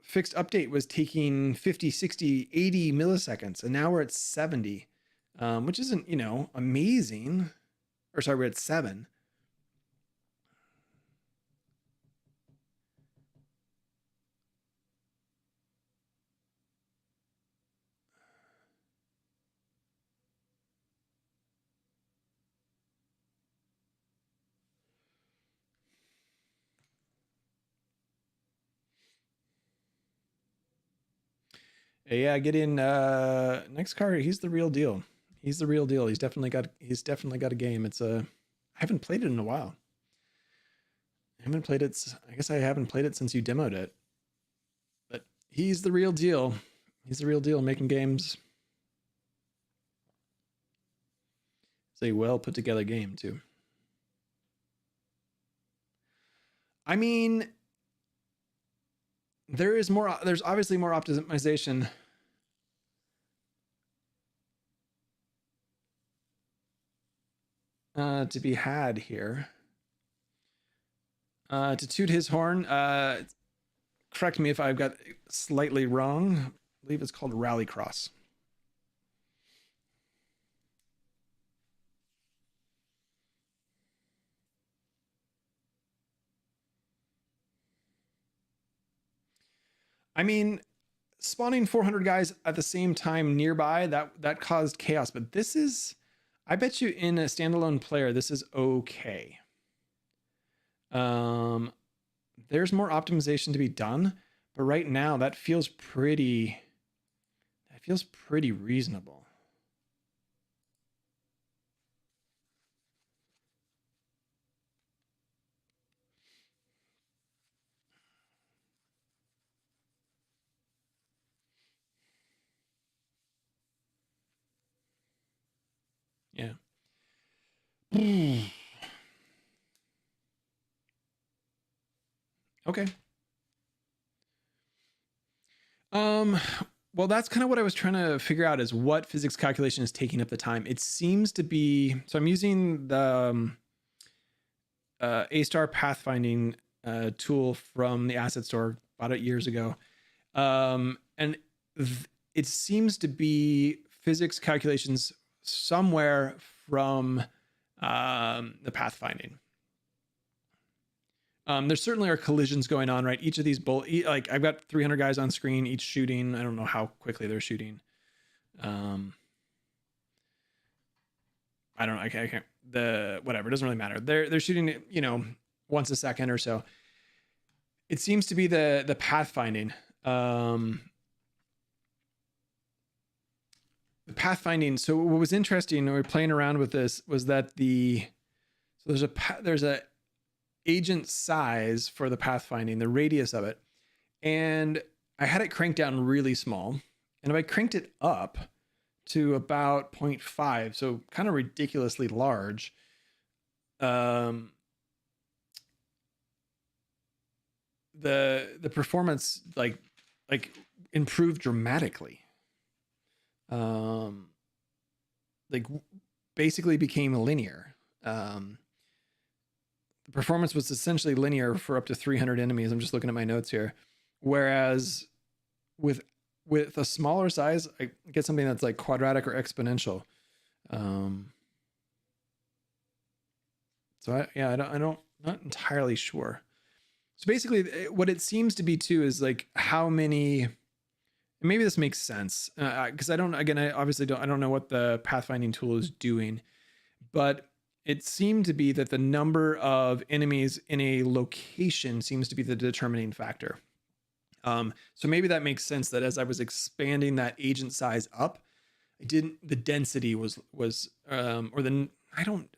fixed update was taking 50, 60, 80 milliseconds, and now we're at 70, which isn't, amazing. Or sorry, we're at 7. Yeah, get in. Next card. He's the real deal. He's the real deal. He's definitely got a game. It's a. I haven't played it in a while. I haven't played it. I guess I haven't played it since you demoed it. But he's the real deal. He's the real deal making games. It's a well put together game too. I mean, there's obviously more optimization to be had here. To toot his horn, correct me if I've got slightly wrong. I believe it's called Rallycross. I mean, spawning 400 guys at the same time nearby, that caused chaos. But this is, I bet you in a standalone player, this is okay. There's more optimization to be done, but right now that feels pretty reasonable. Yeah. Okay. Well, that's kind of what I was trying to figure out, is what physics calculation is taking up the time. It seems to be, so I'm using the A-Star pathfinding tool from the asset store, bought it years ago. And it seems to be physics calculations somewhere from the pathfinding. There certainly are collisions going on, right? Each of these like I've got 300 guys on screen, each shooting. I don't know how quickly they're shooting. I don't know. I can't. Whatever. It doesn't really matter. They're shooting, once a second or so. It seems to be the pathfinding. The pathfinding. So what was interesting when we were playing around with this was that there's a agent size for the pathfinding, the radius of it, and I had it cranked down really small, and if I cranked it up to about 0.5, so kind of ridiculously large, the performance like improved dramatically. Like basically became linear. The performance was essentially linear for up to 300 enemies. I'm just looking at my notes here. Whereas with a smaller size, I get something that's like quadratic or exponential. So I don't, not entirely sure. So basically what it seems to be too is like how many, maybe this makes sense, because I obviously don't know what the pathfinding tool is doing, but it seemed to be that the number of enemies in a location seems to be the determining factor. So maybe that makes sense that as I was expanding that agent size up, the density was I don't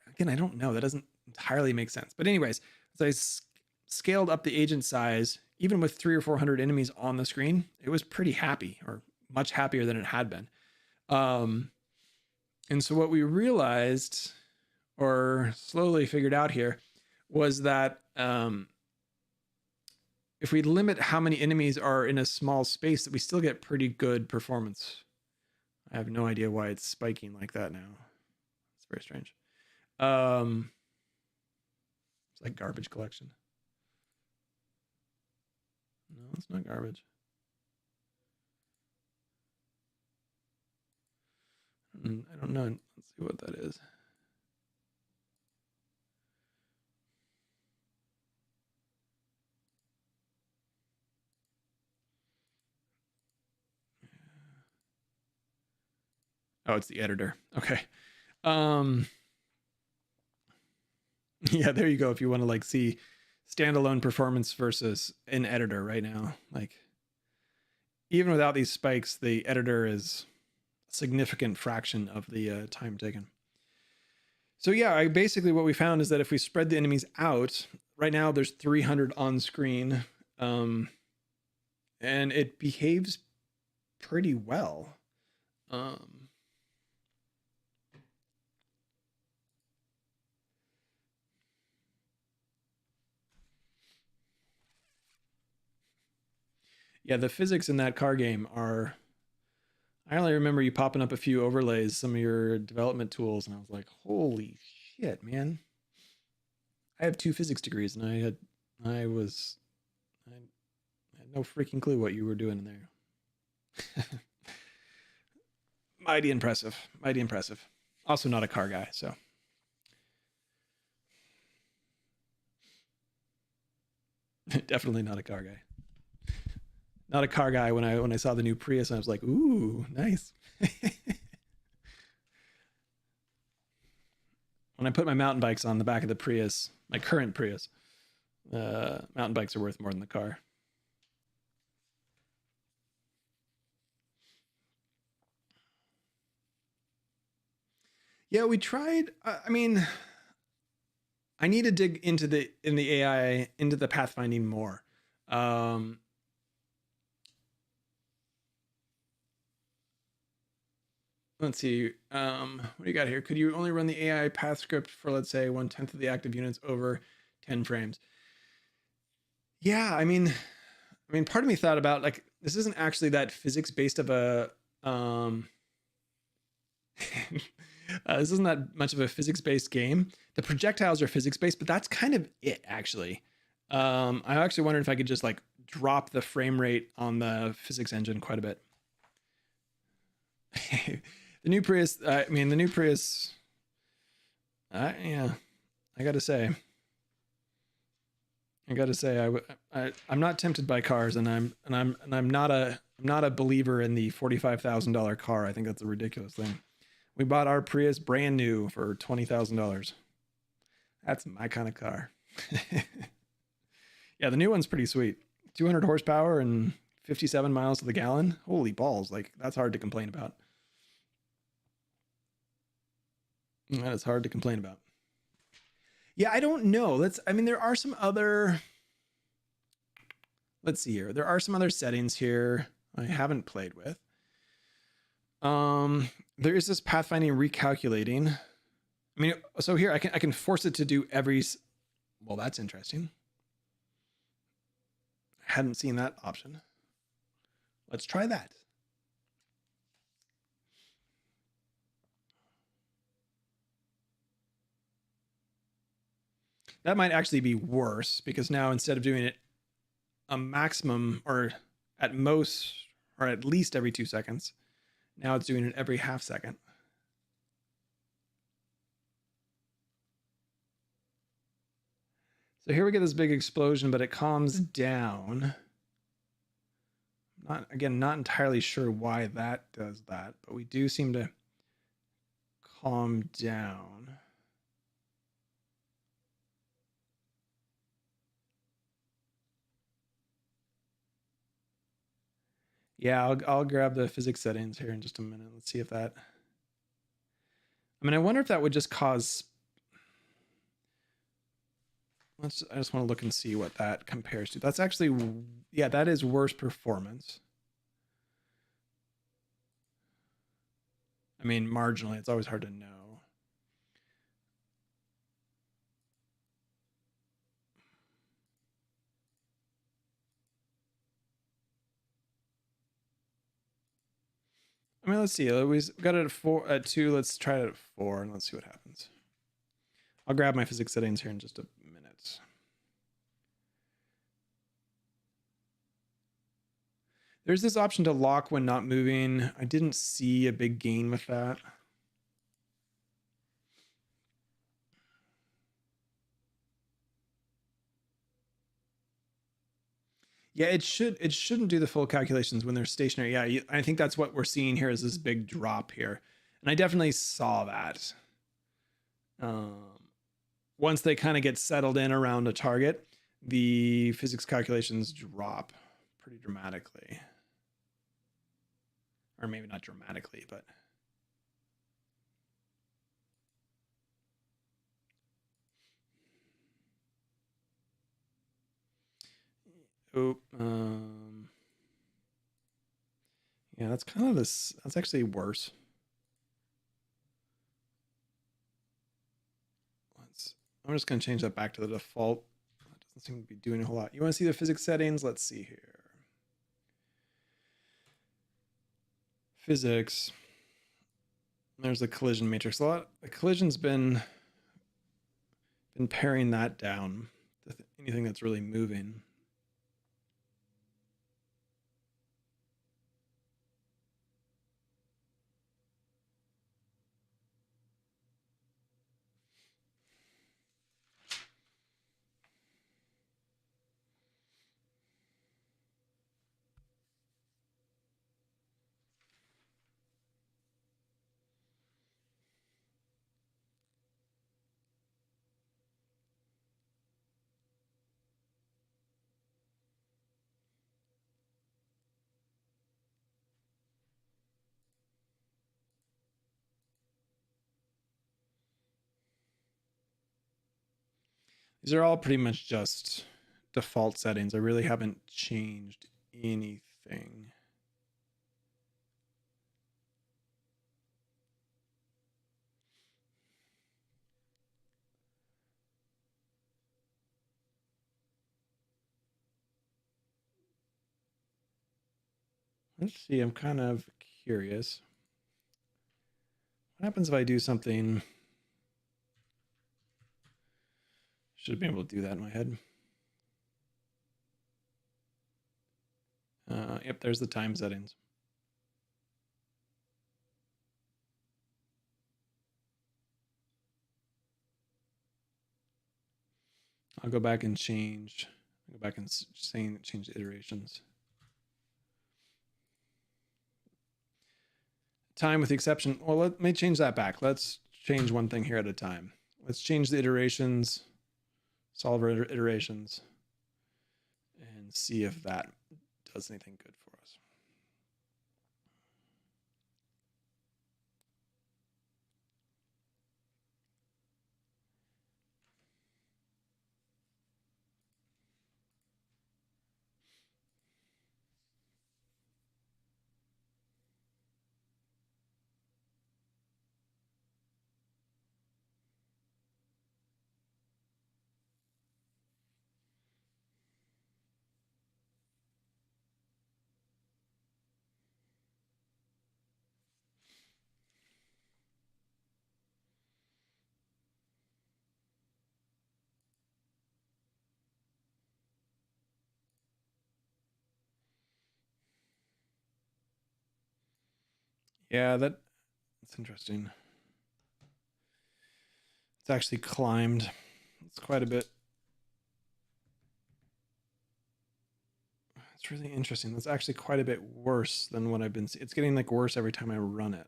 know. That doesn't entirely make sense. But anyways, as I scaled up the agent size, even with 300 or 400 enemies on the screen, it was pretty happy, or much happier than it had been. And so what we realized, or slowly figured out here, was that if we limit how many enemies are in a small space, that we still get pretty good performance. I have no idea why it's spiking like that now. It's very strange. It's like garbage collection. No, it's not garbage. I don't know. Let's see what that is. Oh, it's the editor. Okay. Yeah, there you go. If you want to like see standalone performance versus an editor right now, like even without these spikes, the editor is a significant fraction of the time taken. So yeah, basically what we found is that if we spread the enemies out, right now there's 300 on screen, and it behaves pretty well. Yeah, the physics in that car game are. I only remember you popping up a few overlays, some of your development tools, and I was like, "Holy shit, man!" I have 2 physics degrees, and I had no freaking clue what you were doing in there. Mighty impressive. Mighty impressive. Also not a car guy, so. Definitely not a car guy. Not a car guy when I saw the new Prius, I was like, ooh, nice. When I put my mountain bikes on the back of the Prius, my current Prius, mountain bikes are worth more than the car. Yeah, we tried. I mean, I need to dig into the AI into the pathfinding more. Let's see. What do you got here? Could you only run the AI path script for, let's say, 1/10 of the active units over 10 frames? Yeah, part of me thought about, like, this isn't actually that physics based of a this isn't that much of a physics based game. The projectiles are physics based, but that's kind of it, actually. I actually wondered if I could just like drop the frame rate on the physics engine quite a bit. The new Prius, yeah, I gotta say, I'm not tempted by cars, and I'm not a believer in the $45,000 car. I think that's a ridiculous thing. We bought our Prius brand new for $20,000. That's my kind of car. Yeah, the new one's pretty sweet. 200 horsepower and 57 miles to the gallon. Holy balls! Like, that's hard to complain about. That is hard to complain about. Yeah, I don't know. There are some other. Let's see here. There are some other settings here I haven't played with. There is this pathfinding recalculating. So here I can force it to do every. Well, that's interesting. I hadn't seen that option. Let's try that. That might actually be worse, because now instead of doing it a maximum or at most or at least every 2 seconds, now it's doing it every half second. So here we get this big explosion, but it calms down. Not entirely sure why that does that, but we do seem to calm down. Yeah, I'll grab the physics settings here in just a minute. Let's see if that. I wonder if that would just cause. I just want to look and see what that compares to. That's actually, yeah, that is worse performance. Marginally, it's always hard to know. Let's see. We got it at 2. Let's try it at 4, and let's see what happens. I'll grab my physics settings here in just a minute. There's this option to lock when not moving. I didn't see a big gain with that. Yeah, it shouldn't do the full calculations when they're stationary. Yeah, I think that's what we're seeing here, is this big drop here. And I definitely saw that. Once they kind of get settled in around a target, the physics calculations drop pretty dramatically. or maybe not dramatically, but yeah, that's kind of this. That's actually worse. I'm just going to change that back to the default. That doesn't seem to be doing a whole lot. You want to see the physics settings? Let's see here. Physics. There's the collision matrix. The collision's been paring that down. Anything that's really moving. These are all pretty much just default settings. I really haven't changed anything. Let's see, I'm kind of curious. What happens if I do something? Should have been able to do that in my head. Yep, there's the time settings. I'll go back and change. Go back and change the iterations. Time with the exception. Well, let me change that back. Let's change one thing here at a time. Let's change the iterations, solver iterations, and see if that does anything good for us. Yeah, that's interesting. It's actually climbed. It's quite a bit. It's really interesting. That's actually quite a bit worse than what I've been seeing. It's getting like worse every time I run it.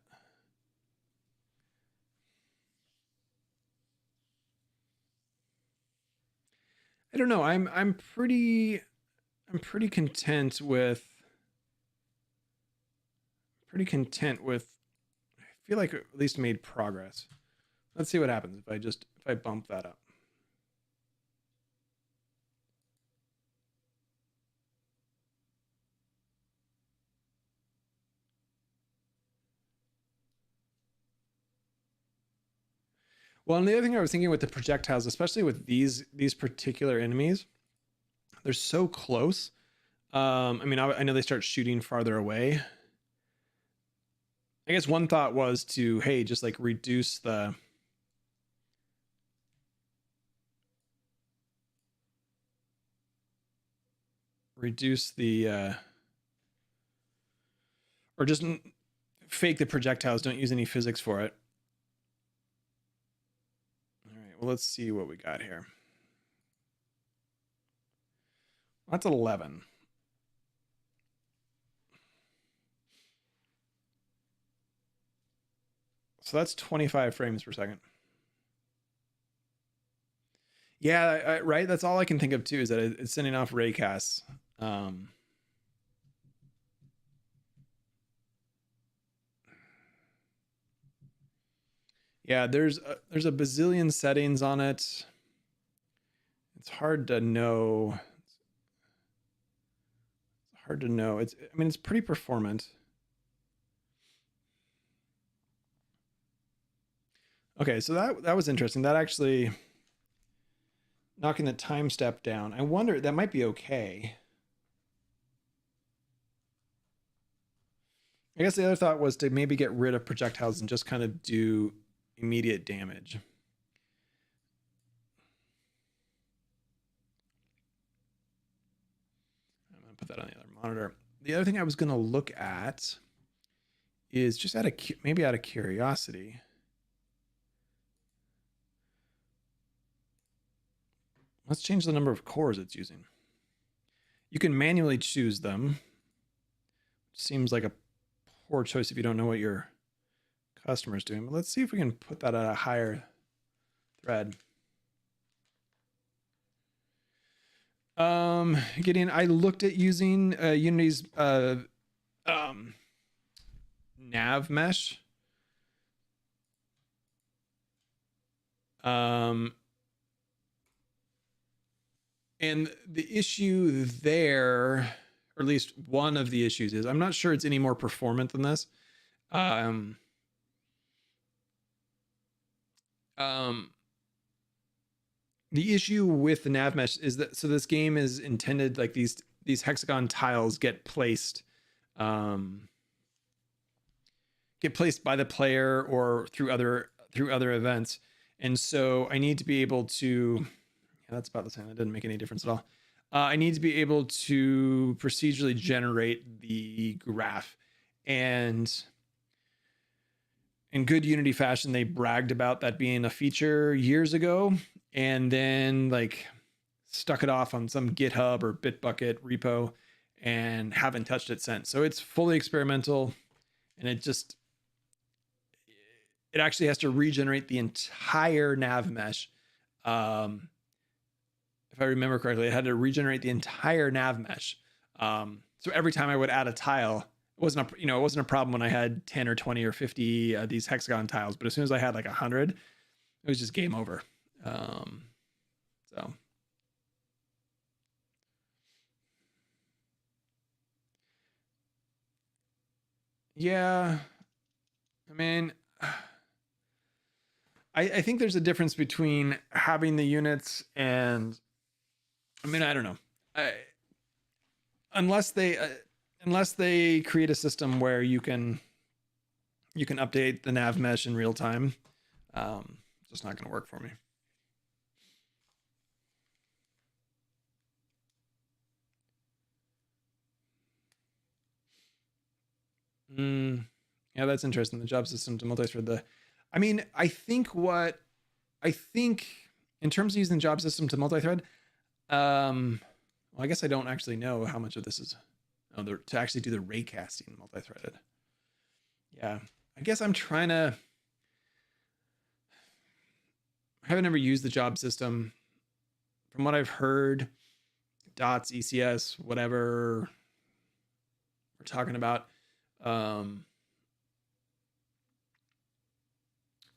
I don't know. I'm pretty content with I feel like I at least made progress. Let's see what happens if I bump that up. Well, and the other thing I was thinking with the projectiles, especially with these particular enemies, they're so close. I mean, I know they start shooting farther away. I guess one thought was to, hey, just like reduce the or just fake the projectiles, don't use any physics for it. All right, well, let's see what we got here. That's 11. So that's 25 frames per second. Yeah, right. That's all I can think of too, is that it's sending off raycasts. Yeah, there's a bazillion settings on it. It's hard to know. It's hard to know. I mean, it's pretty performant. Okay, so that was interesting. That actually knocking the time step down. I wonder that might be okay. I guess the other thought was to maybe get rid of projectiles and just kind of do immediate damage. I'm going to put that on the other monitor. The other thing I was going to look at is just maybe out of curiosity. Let's change the number of cores it's using. You can manually choose them. Seems like a poor choice if you don't know what your customer is doing. But let's see if we can put that at a higher thread. Gideon, I looked at using Unity's nav mesh. And the issue there, or at least one of the issues, is I'm not sure it's any more performant than this. The issue with the nav mesh is that so this game is intended like these hexagon tiles get placed by the player or through other events, and so I need to be able to. Yeah, that's about the same. That didn't make any difference at all. I need to be able to procedurally generate the graph, and in good Unity fashion, they bragged about that being a feature years ago, and then like stuck it off on some GitHub or Bitbucket repo and haven't touched it since. So it's fully experimental, and it actually has to regenerate the entire nav mesh. If I remember correctly, it had to regenerate the entire nav mesh. So every time I would add a tile, it wasn't a problem when I had 10 or 20 or 50 these hexagon tiles, but as soon as I had like 100, it was just game over. So yeah, I mean, I think there's a difference between having the units and, I mean, I don't know. Unless they create a system where you can update the nav mesh in real time, it's just not going to work for me. Yeah, that's interesting. The job system to multi-thread. I think in terms of using the job system to multi-thread, well, I guess I don't actually know how much of this is to actually do the raycasting multi-threaded. Yeah, I guess I'm trying to. I haven't ever used the job system. From what I've heard, dots, ECS, whatever we're talking about.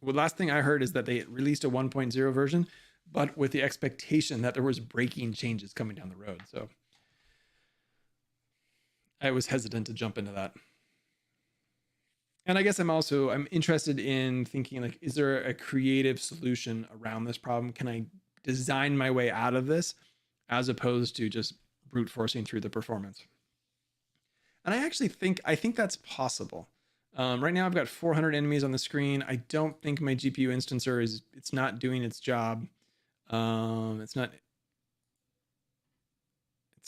Well, last thing I heard is that they released a 1.0 version, but with the expectation that there was breaking changes coming down the road. So I was hesitant to jump into that. And I guess I'm interested in thinking like, is there a creative solution around this problem? Can I design my way out of this as opposed to just brute forcing through the performance? And I think that's possible. Right now I've got 400 enemies on the screen. I don't think my GPU instancer it's not doing its job. It's not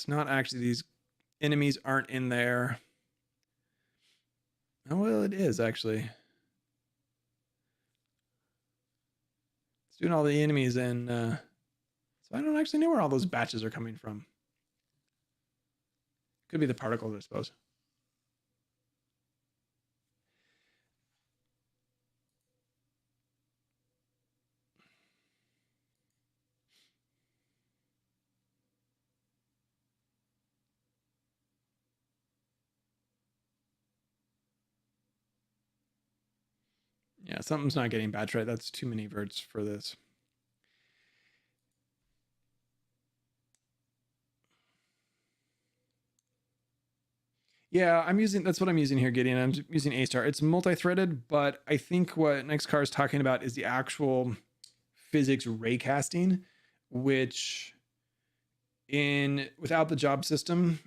actually, these enemies aren't in there. Oh, well, it is actually. It's doing all the enemies, and so I don't actually know where all those batches are coming from. Could be the particles, I suppose. Yeah, something's not getting batch right. That's too many verts for this. Yeah, that's what I'm using here, Gideon. I'm using A-star. It's multi-threaded, but I think what Nextcar is talking about is the actual physics raycasting, which without the job system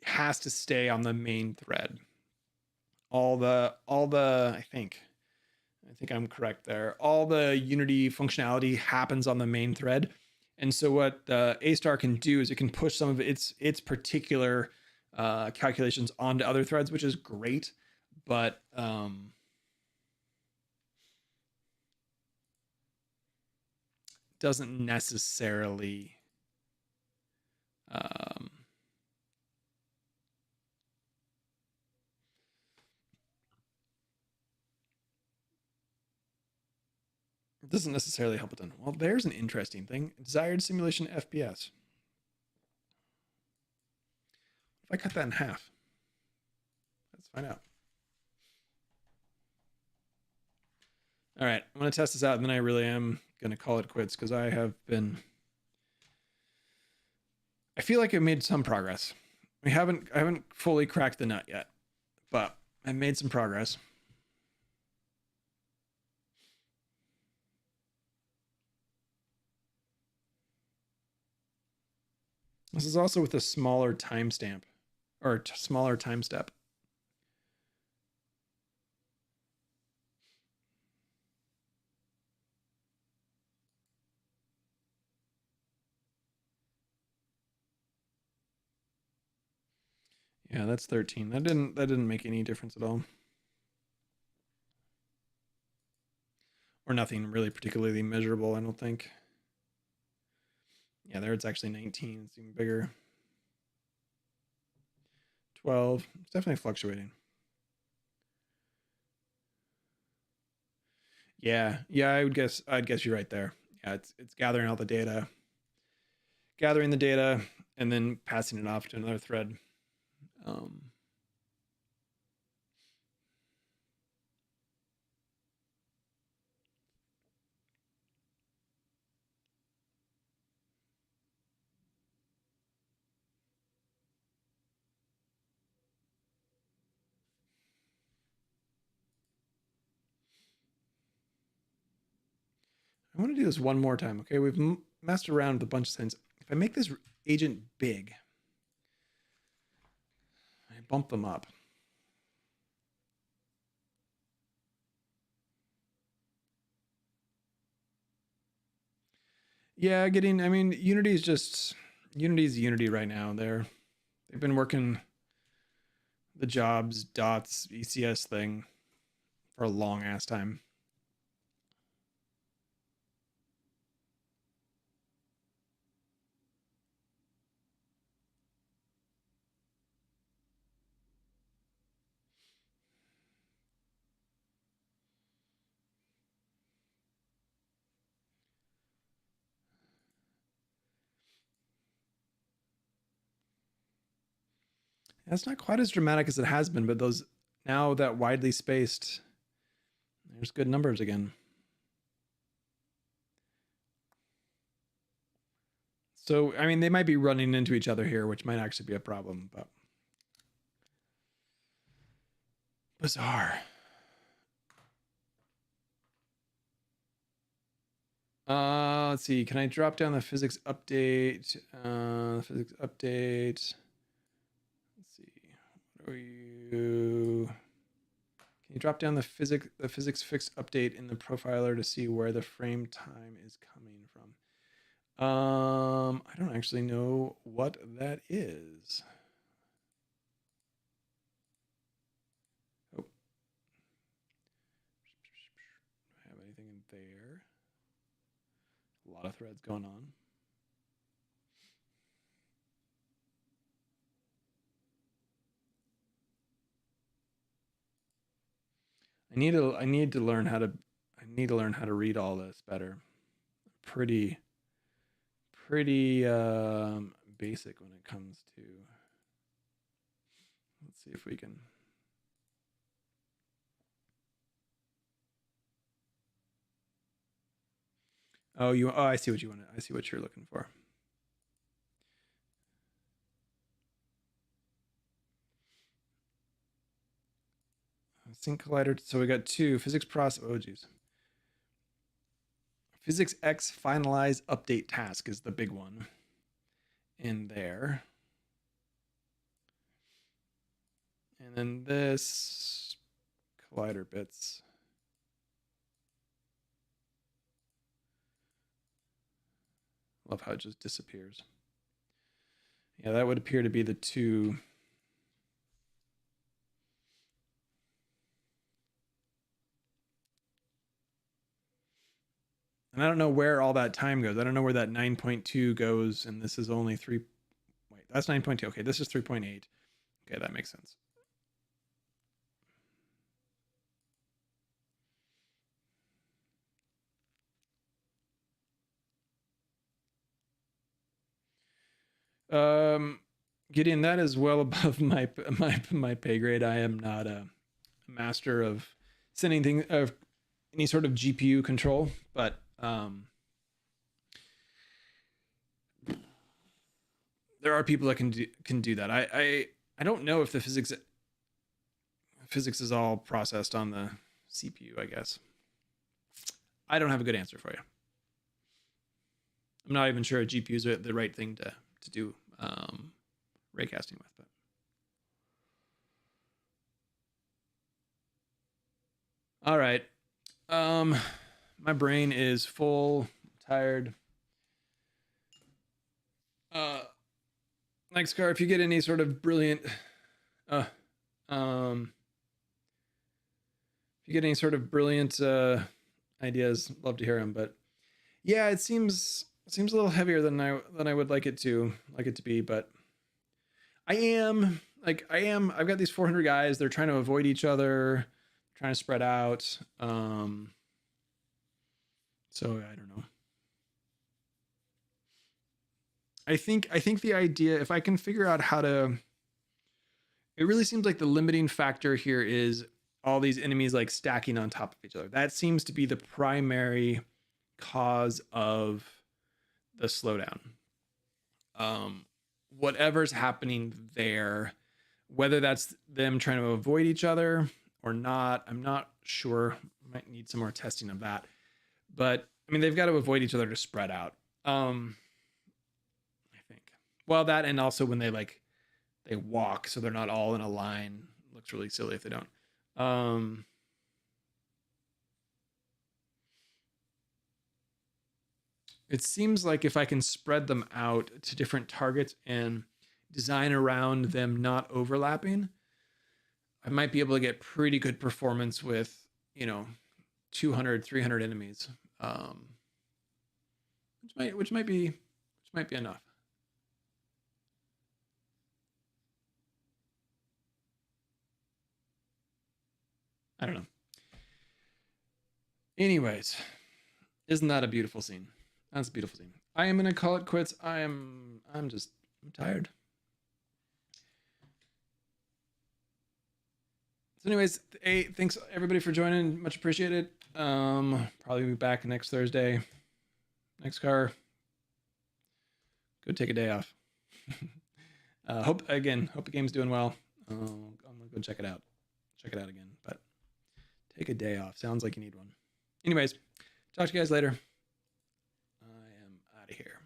has to stay on the main thread. All the I think I'm correct there. All the Unity functionality happens on the main thread. And so what the A-star can do is it can push some of its particular calculations onto other threads, which is great, but doesn't necessarily it doesn't necessarily help with them. Well, there's an interesting thing. Desired simulation FPS. If I cut that in half, let's find out. All right, I'm going to test this out, and then I really am going to call it quits because I feel like I made some progress. I haven't fully cracked the nut yet, but I've made some progress. This is also with a smaller timestamp or smaller time step. Yeah, that's 13. That didn't make any difference at all. Or nothing really particularly measurable, I don't think. Yeah, there it's actually 19. It's even bigger. 12. It's definitely fluctuating. Yeah, I'd guess you're right there. Yeah, it's gathering all the data, and then passing it off to another thread. I want to do this one more time. Okay, we've messed around with a bunch of things. If I make this agent big, I bump them up. Yeah, I mean, Unity's Unity right now. They've been working the jobs, dots, ECS thing for a long ass time. That's not quite as dramatic as it has been, but those now that widely spaced, there's good numbers again. So, I mean, they might be running into each other here, which might actually be a problem, but bizarre. Let's see. Can I drop down the physics update? Physics update. Let's see. What are you? Can you drop down the physics fix update in the profiler to see where the frame time is coming from? I don't actually know what that is. Oh. Have anything in there? A lot of threads going on. I need to learn how to read all this better. Pretty basic when it comes to. Let's see if we can. Oh, I see what you want. I see what you're looking for. Sync collider. So we got two physics process. Oh, geez. Physics X finalize update task is the big one in there. And then this collider bits. Love how it just disappears. Yeah, that would appear to be the two. And I don't know where all that time goes. I don't know where that 9.2 goes. And this is only 3. Wait, that's 9.2. Okay, this is 3.8. Okay, that makes sense. Gideon, that is well above my pay grade. I am not a master of sending things of any sort of GPU control, but there are people that can do that. I don't know if the physics is all processed on the CPU. I guess I don't have a good answer for you. I'm not even sure a GPU is the right thing to do raycasting with, but all right. My brain is full, tired. Next car, if you get any sort of brilliant, if you get any sort of brilliant ideas, love to hear them. But yeah, it seems a little heavier than I would like it to be, but I've got these 400 guys. They're trying to avoid each other, trying to spread out. So I don't know. I think the idea, if I can figure out how to, it really seems like the limiting factor here is all these enemies like stacking on top of each other. That seems to be the primary cause of the slowdown. Whatever's happening there, whether that's them trying to avoid each other or not, I'm not sure. Might need some more testing of that. But I mean, they've got to avoid each other to spread out. I think. Well, that, and also when they walk, so they're not all in a line. Looks really silly if they don't. It seems like if I can spread them out to different targets and design around them not overlapping, I might be able to get pretty good performance with, 200, 300 enemies, which might be enough. I don't know. Anyways, isn't that a beautiful scene? That's a beautiful scene. I am gonna call it quits. I'm tired. So anyways, hey, thanks everybody for joining. Much appreciated. Probably be back next Thursday. Next car. Go take a day off. Hope the game's doing well. I'm gonna go check it out. Check it out again. But take a day off. Sounds like you need one. Anyways, talk to you guys later. I am out of here.